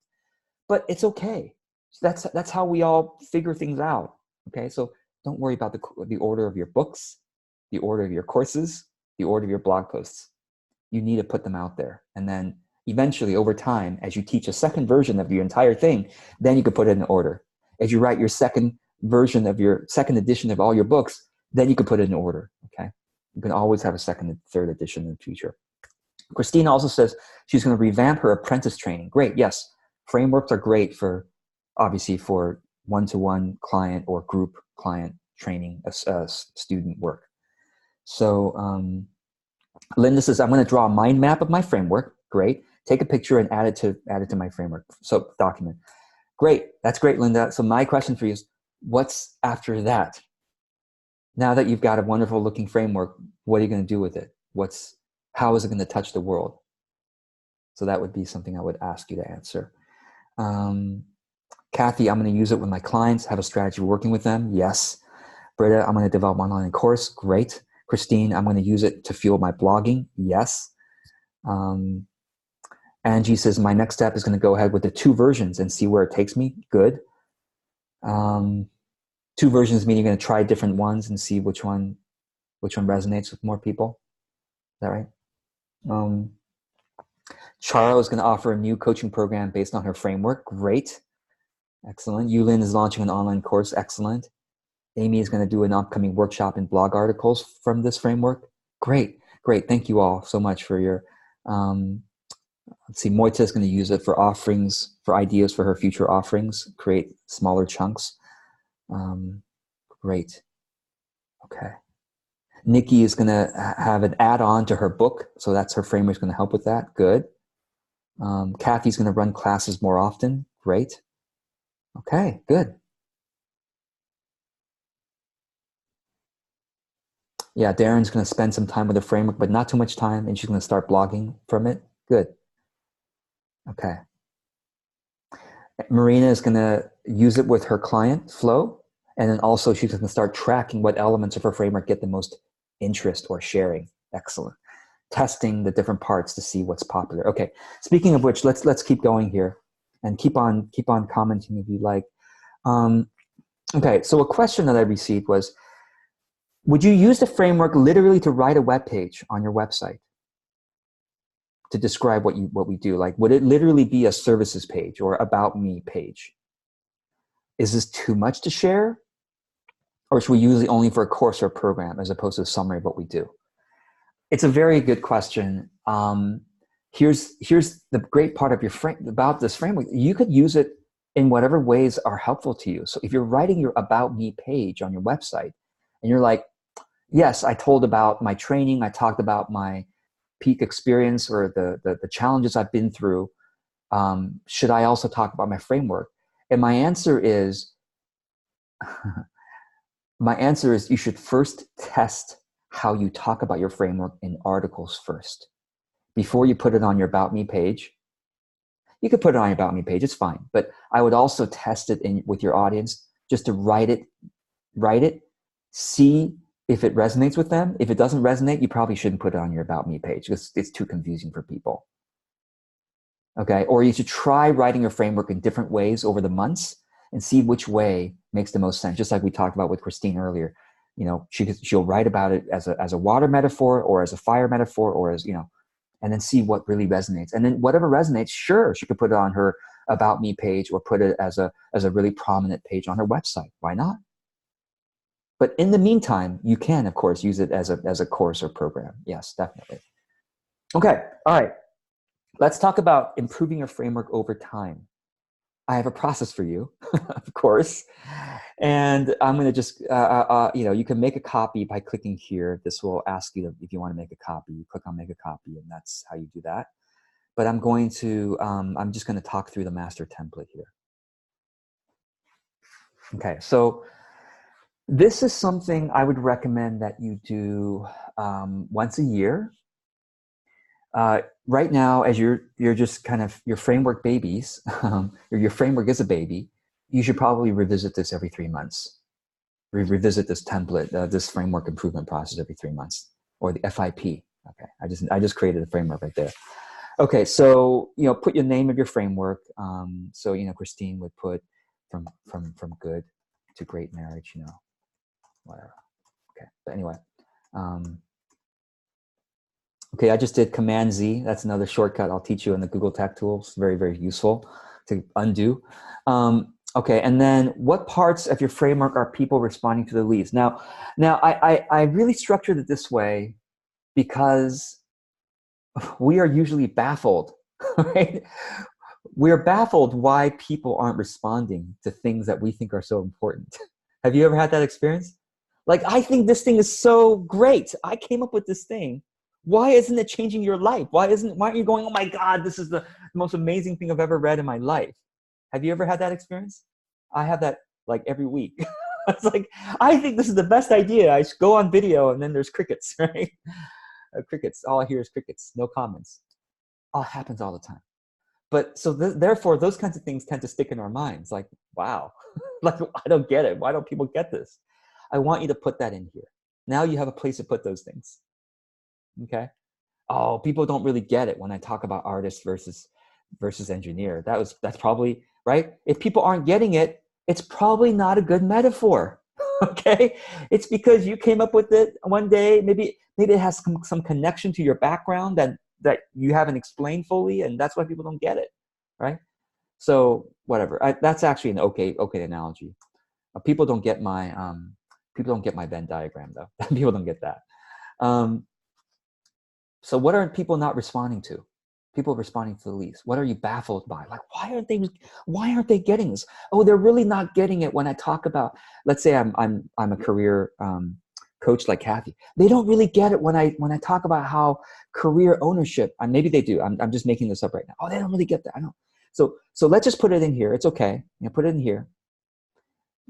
But it's okay. That's how we all figure things out. Okay, so don't worry about the order of your books, the order of your courses, the order of your blog posts. You need to put them out there. And then eventually, over time, as you teach a second version of your entire thing, then you can put it in order. As you write your second version of your second edition of all your books, then you can put it in order. Okay, you can always have a second and third edition in the future. Christine also says she's going to revamp her apprentice training. Great. Yes. Frameworks are great obviously for one-to-one client or group client training, student work. So Linda says, I'm going to draw a mind map of my framework. Great. Take a picture and add it to my framework. So document. Great. That's great, Linda. So my question for you is, what's after that? Now that you've got a wonderful looking framework, what are you going to do with it? How is it going to touch the world? So that would be something I would ask you to answer. Kathy, I'm going to use it with my clients, have a strategy working with them. Yes. Britta, I'm going to develop an online course. Great. Christine, I'm going to use it to fuel my blogging. Yes. Angie says, my next step is going to go ahead with the 2 versions and see where it takes me. Good. 2 versions meaning you're going to try different ones and see which one resonates with more people. Is that right? Charo is going to offer a new coaching program based on her framework. Great. Excellent. Yulin is launching an online course. Excellent. Amy is going to do an upcoming workshop and blog articles from this framework. Great. Great. Thank you all so much for your Let's see, Moita is going to use it for offerings, for ideas for her future offerings, create smaller chunks. Great. Okay. Nikki is going to have an add-on to her book, so that's her framework is going to help with that. Good. Kathy's going to run classes more often. Great. Okay, good. Yeah, Darren's going to spend some time with the framework, but not too much time, and she's going to start blogging from it. Good. Okay. Marina is going to use it with her client flow, and then also she's going to start tracking what elements of her framework get the most interest or sharing. Excellent. Testing the different parts to see what's popular. Okay. Speaking of which, let's keep going here, and keep on commenting if you like. Okay. So a question that I received was, would you use the framework literally to write a web page on your website to describe what we do? Like, would it literally be a services page or about me page? Is this too much to share? Or should we use it only for a course or program as opposed to a summary of what we do? It's a very good question. Here's the great part of about this framework. You could use it in whatever ways are helpful to you. So if you're writing your about me page on your website and you're like, yes, I told about my training, I talked about my peak experience or the challenges I've been through, should I also talk about my framework? And my answer is, you should first test how you talk about your framework in articles first. Before you put it on your About Me page. You could put it on your About Me page, it's fine. But I would also test it with your audience, just to write it, see if it resonates with them. If it doesn't resonate, you probably shouldn't put it on your About Me page because it's too confusing for people. Okay, or you should try writing your framework in different ways over the months and see which way makes the most sense. Just like we talked about with Christine earlier, you know, she'll write about it as a water metaphor or as a fire metaphor or as, you know, and then see what really resonates. And then whatever resonates, sure, she could put it on her About Me page or put it as a really prominent page on her website. Why not? But in the meantime, you can, of course, use it as a course or program. Yes, definitely. Okay, all right. Let's talk about improving your framework over time. I have a process for you, of course. And I'm going to just, you can make a copy by clicking here. This will ask you if you want to make a copy. You click on make a copy, and that's how you do that. But I'm just going to talk through the master template here. Okay, so this is something I would recommend that you do once a year. Right now, as you're just kind of your framework babies, or your framework is a baby, you should probably revisit this every 3 months. Revisit this template, this framework improvement process every 3 months, or the FIP. Okay, I just created a framework right there. Okay, so put your name of your framework. So Christine would put from good to great marriage. Whatever. Okay, but anyway. Okay, I just did Command Z. That's another shortcut I'll teach you in the Google Tech Tools. Very, very useful to undo. Okay, and then what parts of your framework are people responding to the least? Now I really structured it this way because we are usually baffled, right? We're baffled why people aren't responding to things that we think are so important. Have you ever had that experience? Like, I think this thing is so great. I came up with this thing. Why isn't it changing your life? Why aren't you going, oh my God, this is the most amazing thing I've ever read in my life? Have you ever had that experience? I have that like every week. It's like, I think this is the best idea. I go on video and then there's crickets, right? Crickets, all I hear is crickets, no comments. Oh, it happens all the time. But so therefore, those kinds of things tend to stick in our minds. Like, wow, like, I don't get it. Why don't people get this? I want you to put that in here. Now you have a place to put those things. Okay. Oh, people don't really get it when I talk about artist versus engineer. That's probably right. If people aren't getting it, it's probably not a good metaphor. Okay. It's because you came up with it one day. Maybe it has some connection to your background that you haven't explained fully, and that's why people don't get it. Right. So whatever. That's actually an okay analogy. People don't get my Venn diagram though. People don't get that. So what are people not responding to? People responding to the least. What are you baffled by? Like, why aren't they getting this? Oh, they're really not getting it when I talk about, let's say I'm a career coach like Kathy. They don't really get it when I talk about how career ownership, and maybe they do. I'm just making this up right now. Oh, they don't really get that. I know. So let's just put it in here. It's okay. Put it in here.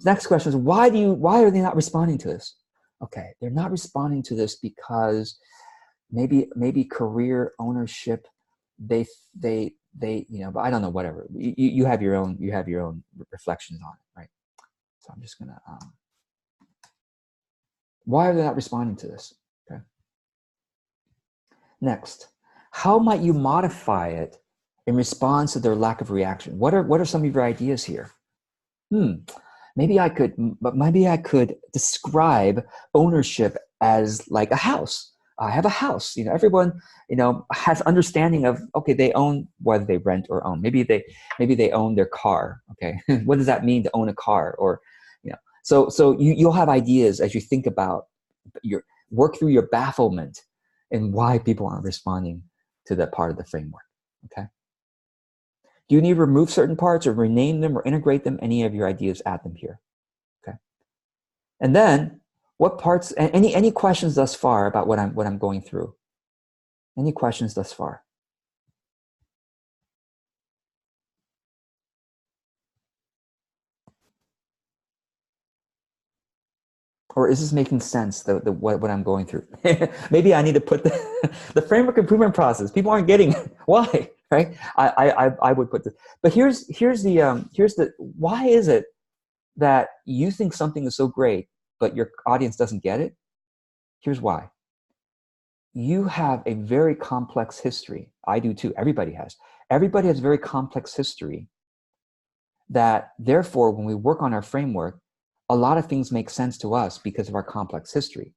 Next question is, why are they not responding to this? Okay, they're not responding to this because maybe career ownership, they but I don't know, whatever. You have your own reflections on it, right? So I'm just gonna why are they not responding to this? Okay. Next, how might you modify it in response to their lack of reaction? What are some of your ideas here? Maybe I could describe ownership as like a house. I have a house. Everyone, has understanding of, okay, they own, whether they rent or own. Maybe they own their car. Okay, what does that mean to own a car? Or, so you'll have ideas as you think about work through your bafflement and why people aren't responding to that part of the framework. Okay. Do you need to remove certain parts or rename them or integrate them? Any of your ideas, add them here. Okay. And then what parts, any questions thus far about what I'm going through? Any questions thus far? Or is this making sense, what I'm going through? Maybe I need to put the framework improvement process. People aren't getting it. Why? Right? I would put this. But here's the why is it that you think something is so great, but your audience doesn't get it? Here's why. You have a very complex history. I do too. Everybody has. Everybody has a very complex history that, therefore, when we work on our framework, a lot of things make sense to us because of our complex history.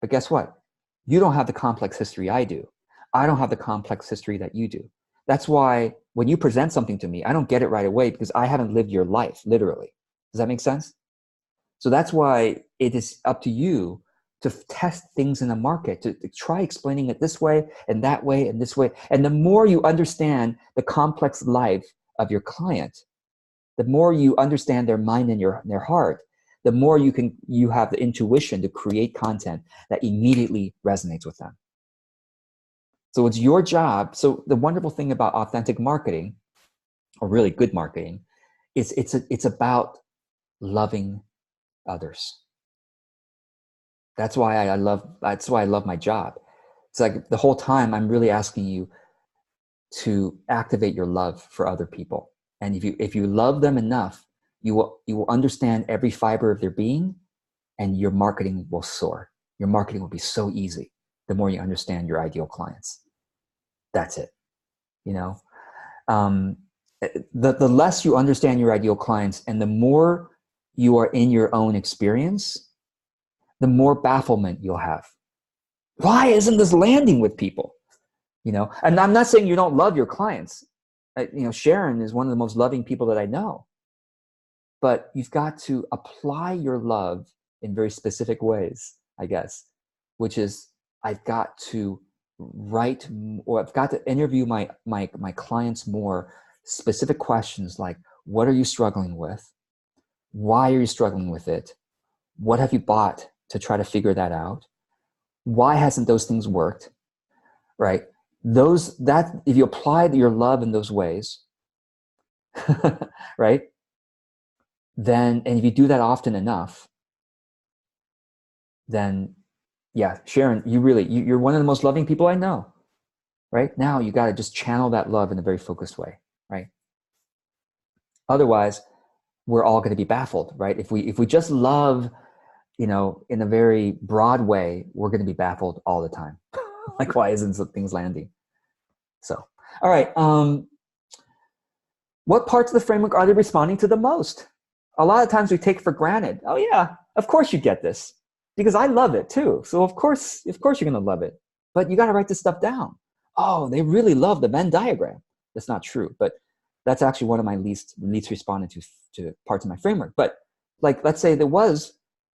But guess what? You don't have the complex history I do. I don't have the complex history that you do. That's why when you present something to me, I don't get it right away because I haven't lived your life, literally. Does that make sense? So that's why it is up to you to test things in the market, to try explaining it this way and that way and this way. And the more you understand the complex life of your client, the more you understand their mind and their heart, the more you have the intuition to create content that immediately resonates with them. So it's your job. So the wonderful thing about authentic marketing, or really good marketing, is it's about loving others. That's why I love my job. It's like the whole time I'm really asking you to activate your love for other people. And if you love them enough, you will understand every fiber of their being, and your marketing will soar. Your marketing will be so easy the more you understand your ideal clients. That's it. The less you understand your ideal clients and the more you are in your own experience, the more bafflement you'll have. Why isn't this landing with people? And I'm not saying you don't love your clients. Sharon is one of the most loving people that I know. But you've got to apply your love in very specific ways, I guess, which is I've got to write, or I've got to interview my clients more specific questions like, what are you struggling with? Why are you struggling with it? What have you bought to try to figure that out? Why hasn't those things worked? Right? If you apply your love in those ways, right? Then, and if you do that often enough, then yeah, Sharon, you're one of the most loving people I know. Right? Now you got to just channel that love in a very focused way, right? Otherwise, we're all going to be baffled, right? If we just love, in a very broad way, we're going to be baffled all the time. Like, why isn't things landing? So, all right. What parts of the framework are they responding to the most? A lot of times we take for granted. Oh yeah, of course you get this because I love it too. So of course you're going to love it, but you got to write this stuff down. Oh, they really love the Venn diagram. That's not true, but that's actually one of my least responded to parts of my framework. But like, let's say there was,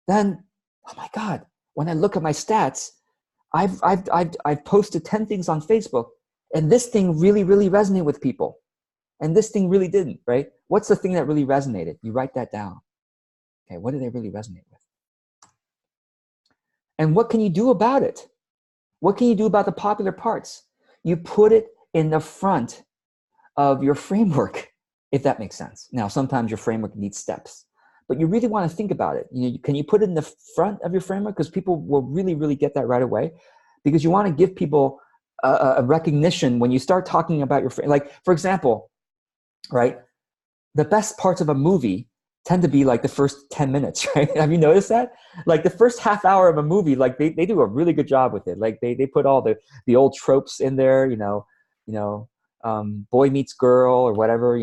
then, oh my God, when I look at my stats, I've posted 10 things on Facebook And this thing really, really resonated with people. And this thing really didn't, right? What's the thing that really resonated? You write that down. Okay, what do they really resonate with? And what can you do about it? What can you do about the popular parts? You put it in the front of your framework, if that makes sense. Now, sometimes your framework needs steps, but you really want to think about it. Can you put it in the front of your framework? Because people will really, really get that right away. Because you want to give people a recognition when you start talking about your framework. Like, for example, right? The best parts of a movie tend to be like the first 10 minutes, right? Have you noticed that? Like the first half hour of a movie, like they do a really good job with it. Like they put all the old tropes in there, boy meets girl or whatever,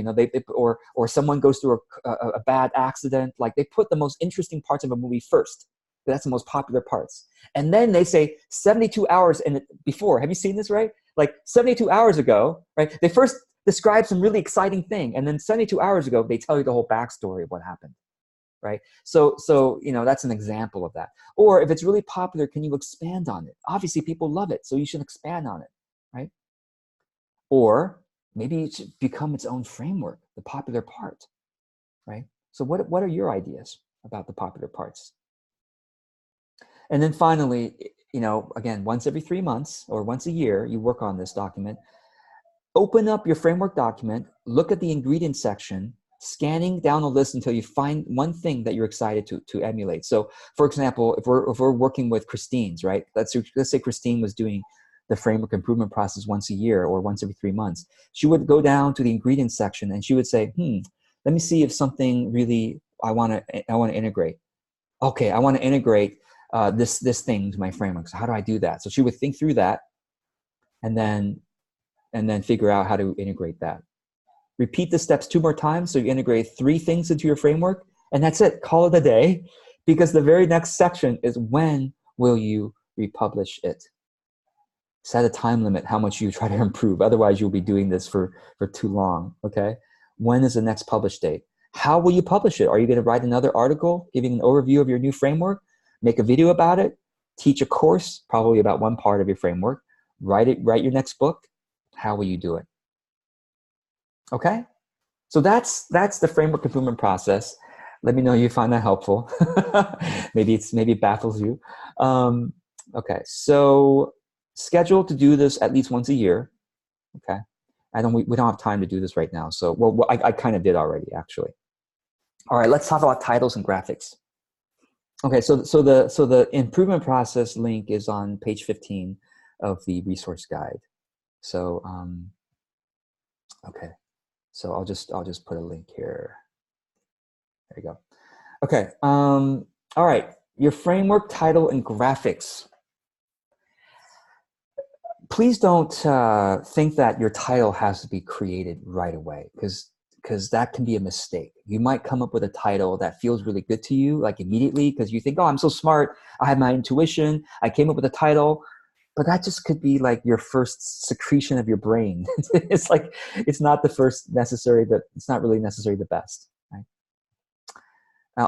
or someone goes through a bad accident. Like they put the most interesting parts of a movie first. That's the most popular parts. And then they say 72 hours before. Have you seen this, right? Like 72 hours ago, right? They first describe some really exciting thing. And then 72 hours ago, they tell you the whole backstory of what happened, right? So that's an example of that. Or if it's really popular, can you expand on it? Obviously, people love it, so you should expand on it, right? Or maybe it should become its own framework, the popular part, right? So what are your ideas about the popular parts? And then finally, again, once every 3 months or once a year, you work on this document. Open up your framework document, look at the ingredients section, scanning down the list until you find one thing that you're excited to emulate. So, for example, if we're working with Christine's, right? Let's say Christine was doing the framework improvement process once a year or once every 3 months. She would go down to the ingredients section and she would say, let me see if something really I want to integrate. Okay, I want to integrate this thing to my framework. So how do I do that? So she would think through that and then figure out how to integrate that. Repeat the steps 2 more times. So you integrate 3 things into your framework and that's it. Call it a day, because the very next section is when will you republish it? Set a time limit how much you try to improve. Otherwise you'll be doing this for too long, okay? When is the next publish date? How will you publish it? Are you going to write another article giving an overview of your new framework? Make a video about it? Teach a course, probably about one part of your framework? Write your next book? How will you do it? Okay? So that's the framework improvement process. Let me know if you find that helpful. maybe it baffles you. Okay, so schedule to do this at least once a year. Okay, we don't have time to do this right now. So I kind of did already, actually. All right, let's talk about titles and graphics. Okay, so the improvement process link is on page 15 of the resource guide. So okay, so I'll just put a link here. There you go. Okay, all right, your framework title and graphics. Please don't think that your title has to be created right away, because that can be a mistake. You might come up with a title that feels really good to you, like immediately, because you think, oh, I'm so smart, I have my intuition, I came up with a title, but that just could be like your first secretion of your brain. It's like, it's not the first necessary, but it's not really necessarily the best, right?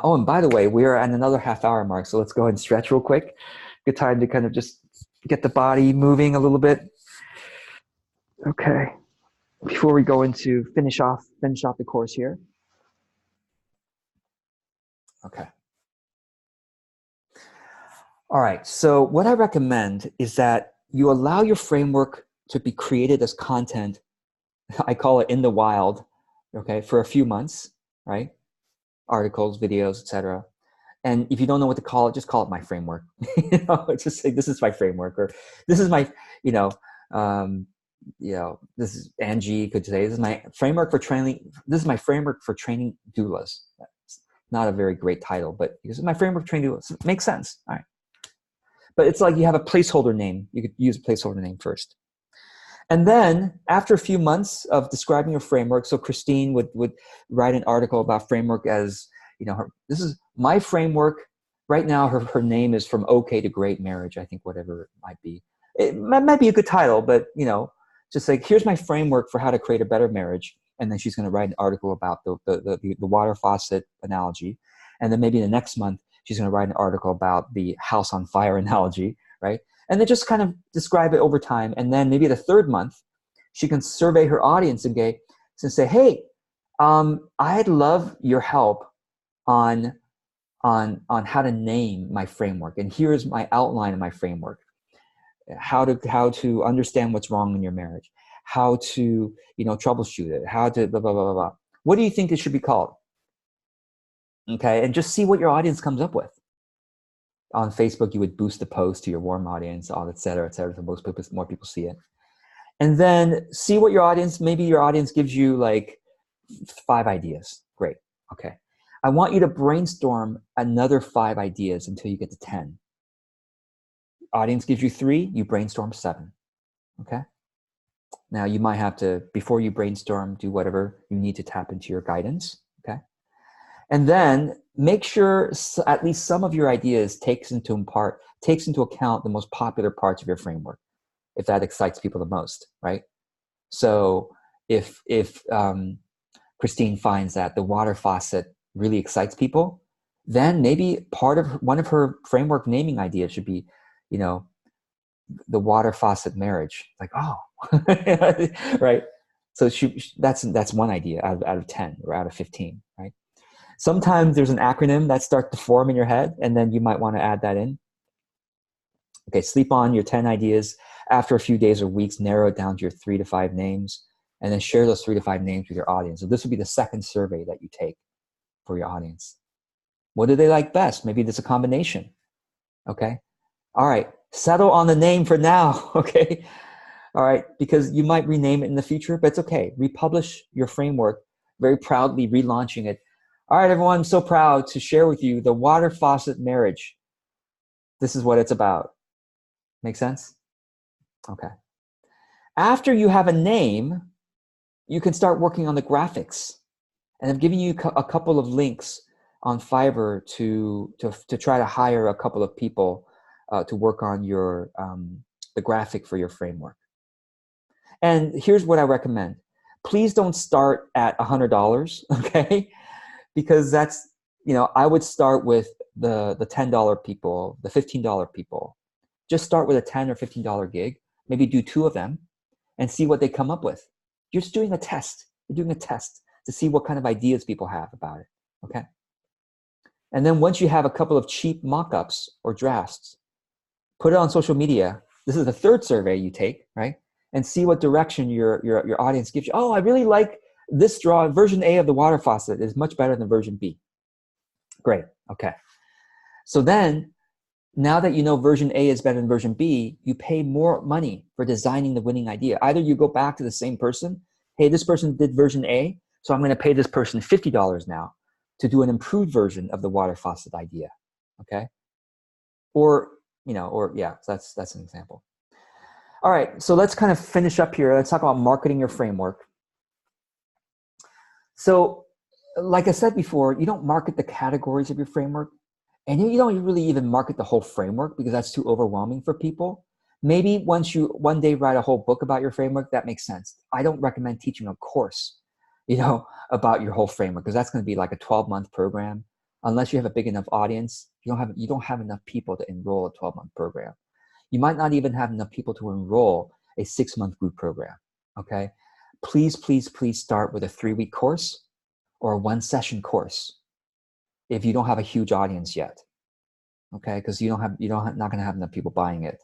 Oh, and by the way, we are at another half-hour mark, so let's go ahead and stretch real quick. Good time to kind of just get the body moving a little bit. Okay, before we go into finish off the course here. Okay. All right, so what I recommend is that you allow your framework to be created as content, I call it in the wild, okay, for a few months, right? Articles, videos, etc. And if you don't know what to call it, just call it my framework. Just say, this is my framework, or this is my, this is Angie could say, this is my framework for training. This is my framework for training doulas. That's not a very great title, but this is my framework for training doulas. It makes sense. All right. But it's like you have a placeholder name. You could use a placeholder name first. And then after a few months of describing your framework, so Christine would write an article about framework as, this is my framework. Right now, her name is From Okay to Great Marriage, I think, whatever it might be. It might be a good title, but, just like, here's my framework for how to create a better marriage. And then she's going to write an article about the water faucet analogy. And then maybe the next month, she's going to write an article about the house on fire analogy, right? And then just kind of describe it over time. And then maybe the third month, she can survey her audience and say, hey, I'd love your help on how to name my framework. And here's my outline of my framework. How to understand what's wrong in your marriage, how to, troubleshoot it, how to blah, blah, blah, blah, blah. What do you think it should be called? Okay, and just see what your audience comes up with. On Facebook, you would boost the post to your warm audience, et cetera, so more people see it. And then see what your audience, maybe your audience gives you like 5 ideas. Great, okay. I want you to brainstorm another 5 ideas until you get to 10. Audience gives you 3, you brainstorm 7, okay? Now you might have to, before you brainstorm, do whatever you need to tap into your guidance, okay? And then make sure at least some of your ideas takes into account the most popular parts of your framework, if that excites people the most, right? So if Christine finds that the water faucet really excites people, then maybe one of her framework naming ideas should be, the water faucet marriage. Like, oh, right. So that's one idea out of 10 or out of 15, right? Sometimes there's an acronym that starts to form in your head, and then you might want to add that in. Okay, sleep on your 10 ideas. After a few days or weeks, narrow it down to your 3 to 5 names, and then share those 3 to 5 names with your audience. So this would be the second survey that you take for your audience. What do they like best? Maybe there's a combination. Okay. All right. Settle on the name for now. Okay. All right. Because you might rename it in the future, but it's okay. Republish your framework, very proudly relaunching it. All right, everyone. I'm so proud to share with you the water faucet marriage. This is what it's about. Make sense? Okay. After you have a name, you can start working on the graphics. And I'm giving you a couple of links on Fiverr to try to hire a couple of people to work on your the graphic for your framework. And here's what I recommend. Please don't start at $100, okay? Because that's, I would start with the $10 people, the $15 people. Just start with a $10 or $15 gig. Maybe do 2 of them and see what they come up with. You're just doing a test. You're doing a test to see what kind of ideas people have about it, okay? And then once you have a couple of cheap mock-ups or drafts, put it on social media. This is the 3rd survey you take, right? And see what direction your audience gives you. Oh, I really like this drawing. Version A of the water faucet is much better than version B. Great, okay. So then, now that you know version A is better than version B, you pay more money for designing the winning idea. Either you go back to the same person, hey, this person did version A, so I'm going to pay this person $50 now to do an improved version of the water faucet idea, okay? So that's an example. All right, so let's kind of finish up here. Let's talk about marketing your framework. So, like I said before, you don't market the categories of your framework, and you don't really even market the whole framework because that's too overwhelming for people. Maybe once you one day write a whole book about your framework, that makes sense. I don't recommend teaching a course, about your whole framework, because that's going to be like a 12-month program. Unless you have a big enough audience, you don't have enough people to enroll a 12-month program. You might not even have enough people to enroll a 6-month group program, okay? Please, please, please start with a 3-week course or a 1-session course if you don't have a huge audience yet, okay? Because you're not going to have enough people buying it,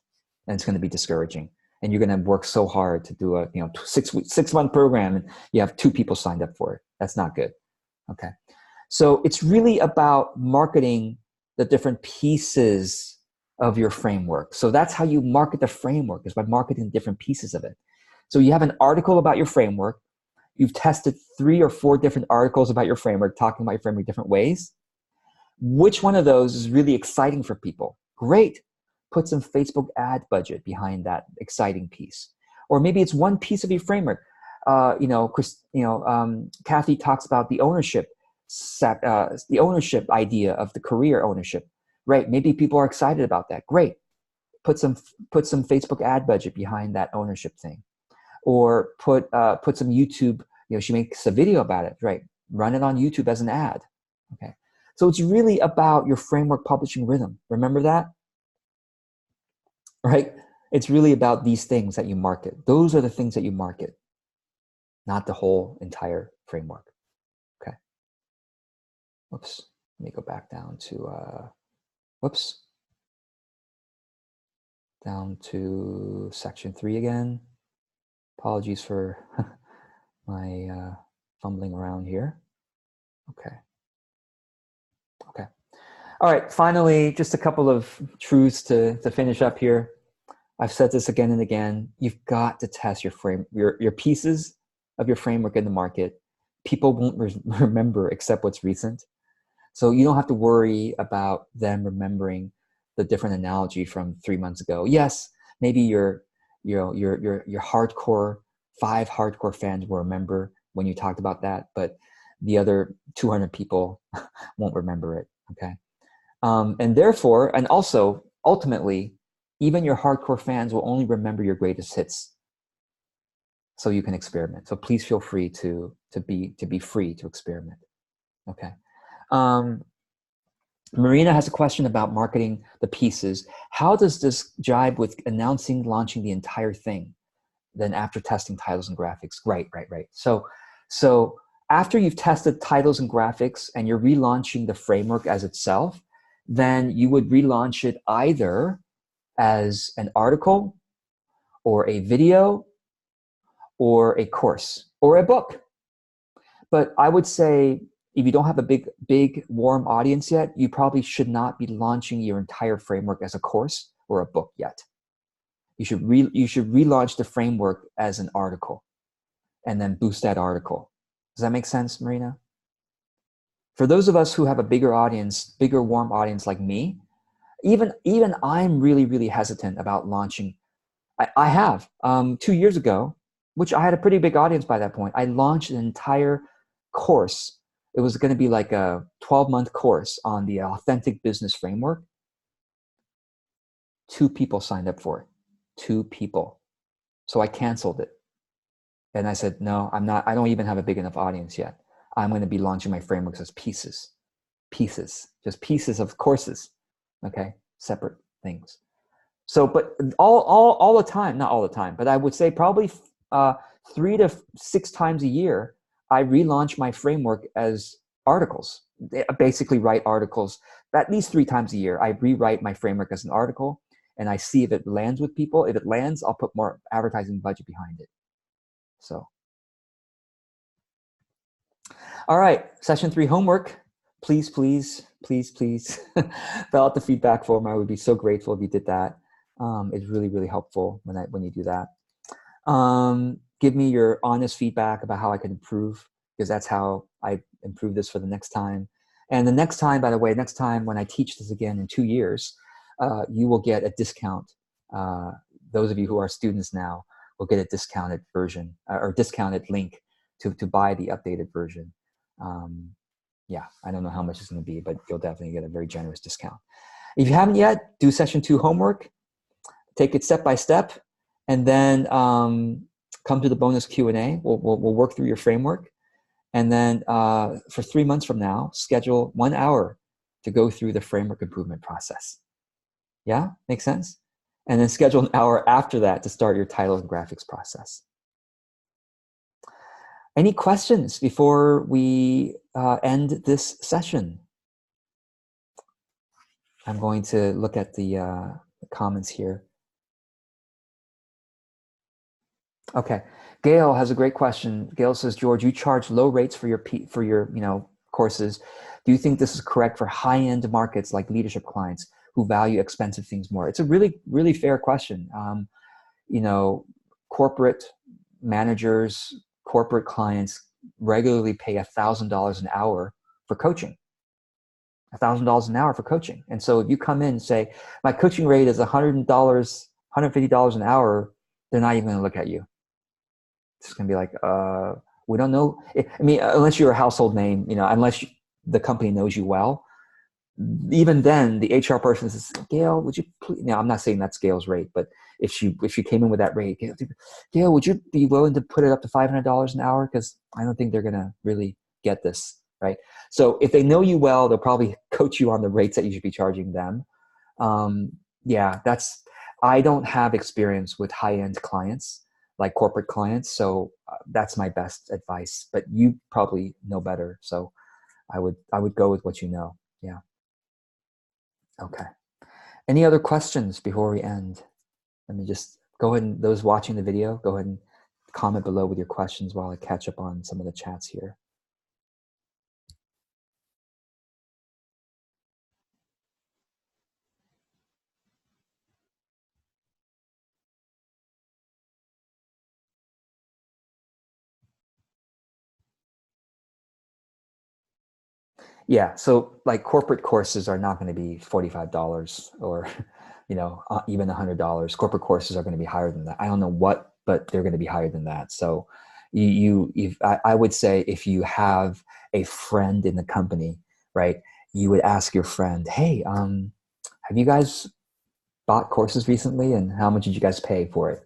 and it's going to be discouraging. And you're going to work so hard to do a 6-month program, and you have 2 people signed up for it. That's not good, okay? So it's really about marketing the different pieces of your framework. So that's how you market the framework, is by marketing different pieces of it. So you have an article about your framework. You've tested 3 or 4 different articles about your framework, talking about your framework different ways. Which one of those is really exciting for people? Great. Put some Facebook ad budget behind that exciting piece. Or maybe it's one piece of your framework. Kathy talks about the ownership idea of the career ownership. Right? Maybe people are excited about that. Great. Put some Facebook ad budget behind that ownership thing. Or put some YouTube, she makes a video about it, right? Run it on YouTube as an ad. Okay. So it's really about your framework publishing rhythm. Remember that? Right? It's really about these things that you market. Those are the things that you market. not the whole entire framework. Okay. Whoops. Let me go back down to, down to section 3 again. Apologies for my fumbling around here. Okay. Okay. All right. Finally, just a couple of truths to finish up here. I've said this again and again. You've got to test your pieces of your framework in the market. People won't remember except what's recent. So you don't have to worry about them remembering the different analogy from 3 months ago. Yes, maybe your hardcore, 5 hardcore fans will remember when you talked about that, but the other 200 people won't remember it. Okay. And therefore, and also ultimately, even your hardcore fans will only remember your greatest hits. So you can experiment. So please feel free to be free to experiment. Okay. Marina has a question about marketing the pieces. How does this jibe with announcing, launching the entire thing, then after testing titles and graphics? Right. So after you've tested titles and graphics and you're relaunching the framework as itself, then you would relaunch it either as an article or a video or a course or a book. But I would say if you don't have a big warm audience yet, you probably should not be launching your entire framework as a course or a book yet. You should relaunch the framework as an article and then boost that article. Does that make sense, Marina? For those of us who have a bigger audience, bigger warm audience like me, even I'm really hesitant about launching. I have 2 years ago, which I had a pretty big audience by that point. I launched an entire course. It was going to be like a 12-month course on the Authentic Business Framework. 2 people signed up for it. 2 people. So I canceled it. And I said, no, I don't even have a big enough audience yet. I'm going to be launching my frameworks as pieces, just pieces of courses. Okay. Separate things. So, but all the time, not all the time, but I would say probably 3 to 6 times a year, I relaunch my framework as articles. I basically write articles at least 3 times a year. I rewrite my framework as an article and I see if it lands with people. If it lands, I'll put more advertising budget behind it. So, all right, session 3 homework. Please fill out the feedback form. I would be so grateful if you did that. It's really helpful when you do that. Give me your honest feedback about how I can improve, because that's how I improve this for the next time. And the next time, by the way, next time when I teach this again in 2 years, you will get a discount. Those of you who are students now will get a discounted version or discounted link to buy the updated version. Yeah, I don't know how much it's going to be, but you'll definitely get a very generous discount. If you haven't yet, do session 2 homework, take it step by step, and then come to the bonus Q&A. We'll work through your framework. And then for 3 months from now, schedule 1 hour to go through the framework improvement process. Yeah, makes sense? And then schedule an hour after that to start your title and graphics process. Any questions before we end this session? I'm going to look at the comments here. Okay, Gail has a great question. Gail says, George, you charge low rates for your courses. Do you think this is correct for high-end markets like leadership clients who value expensive things more? It's a really fair question. Corporate managers, corporate clients regularly pay $1,000 an hour for coaching. $1,000 an hour for coaching. And so if you come in and say, my coaching rate is $100, $150 an hour, they're not even going to look at you. It's going to be like, we don't know. I mean, unless you're a household name, unless the company knows you well, even then the HR person says, Gail, would you please, now I'm not saying that's Gail's rate, but if she came in with that rate, Gail, would you be willing to put it up to $500 an hour? Because I don't think they're going to really get this, right? So if they know you well, they'll probably coach you on the rates that you should be charging them. Yeah, I don't have experience with high-end clients like corporate clients. So that's my best advice, but you probably know better. So I would go with what you know. Yeah. Okay. Any other questions before we end? Let me just go ahead and those watching the video, go ahead and comment below with your questions while I catch up on some of the chats here. Yeah, so like corporate courses are not going to be $45 or, even $100. Corporate courses are going to be higher than that. I don't know what, but they're going to be higher than that. So I would say if you have a friend in the company, right, you would ask your friend, hey, have you guys bought courses recently, and how much did you guys pay for it?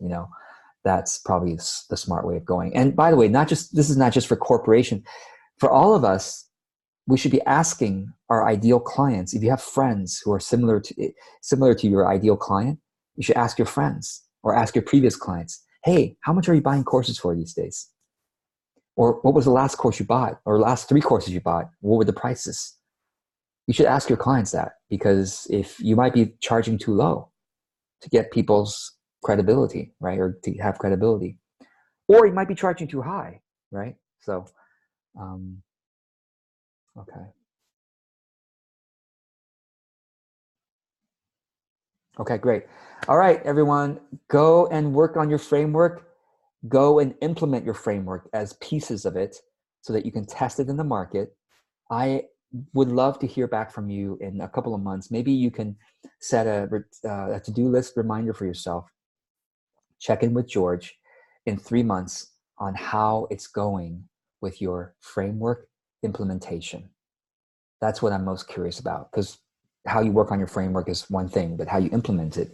That's probably the smart way of going. And by the way, this is not just for corporation. For all of us, we should be asking our ideal clients. If you have friends who are similar to your ideal client, you should ask your friends or ask your previous clients, hey, how much are you buying courses for these days? Or what was the last course you bought, or last 3 courses you bought? What were the prices? You should ask your clients that, because if you might be charging too low to get people's credibility, right? Or to have credibility, or you might be charging too high, right? So, okay. Okay, great. All right, everyone, go and work on your framework. Go and implement your framework as pieces of it so that you can test it in the market. I would love to hear back from you in a couple of months. Maybe you can set a to-do list reminder for yourself. Check in with George in 3 months on how it's going with your framework implementation. That's what I'm most curious about, because how you work on your framework is one thing, but how you implement it,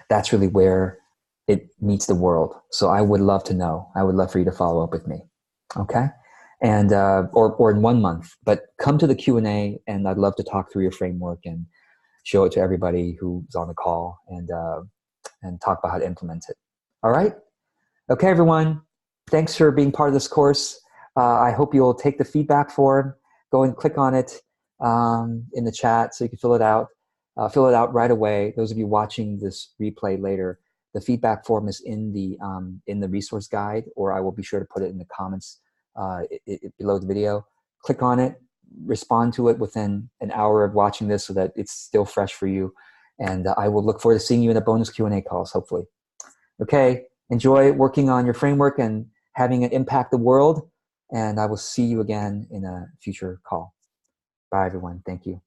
that's really where it meets the world. So I would love to know. I would love for you to follow up with me. Okay. And, or in 1 month, but come to the Q&A, and I'd love to talk through your framework and show it to everybody who's on the call, and talk about how to implement it. All right. Okay, everyone. Thanks for being part of this course. I hope you'll take the feedback form, go and click on it in the chat so you can fill it out. Fill it out right away. Those of you watching this replay later, the feedback form is in the resource guide, or I will be sure to put it in the comments below the video. Click on it, respond to it within an hour of watching this so that it's still fresh for you. And I will look forward to seeing you in the bonus Q&A calls, hopefully. Okay, enjoy working on your framework and having it impact the world. And I will see you again in a future call. Bye, everyone. Thank you.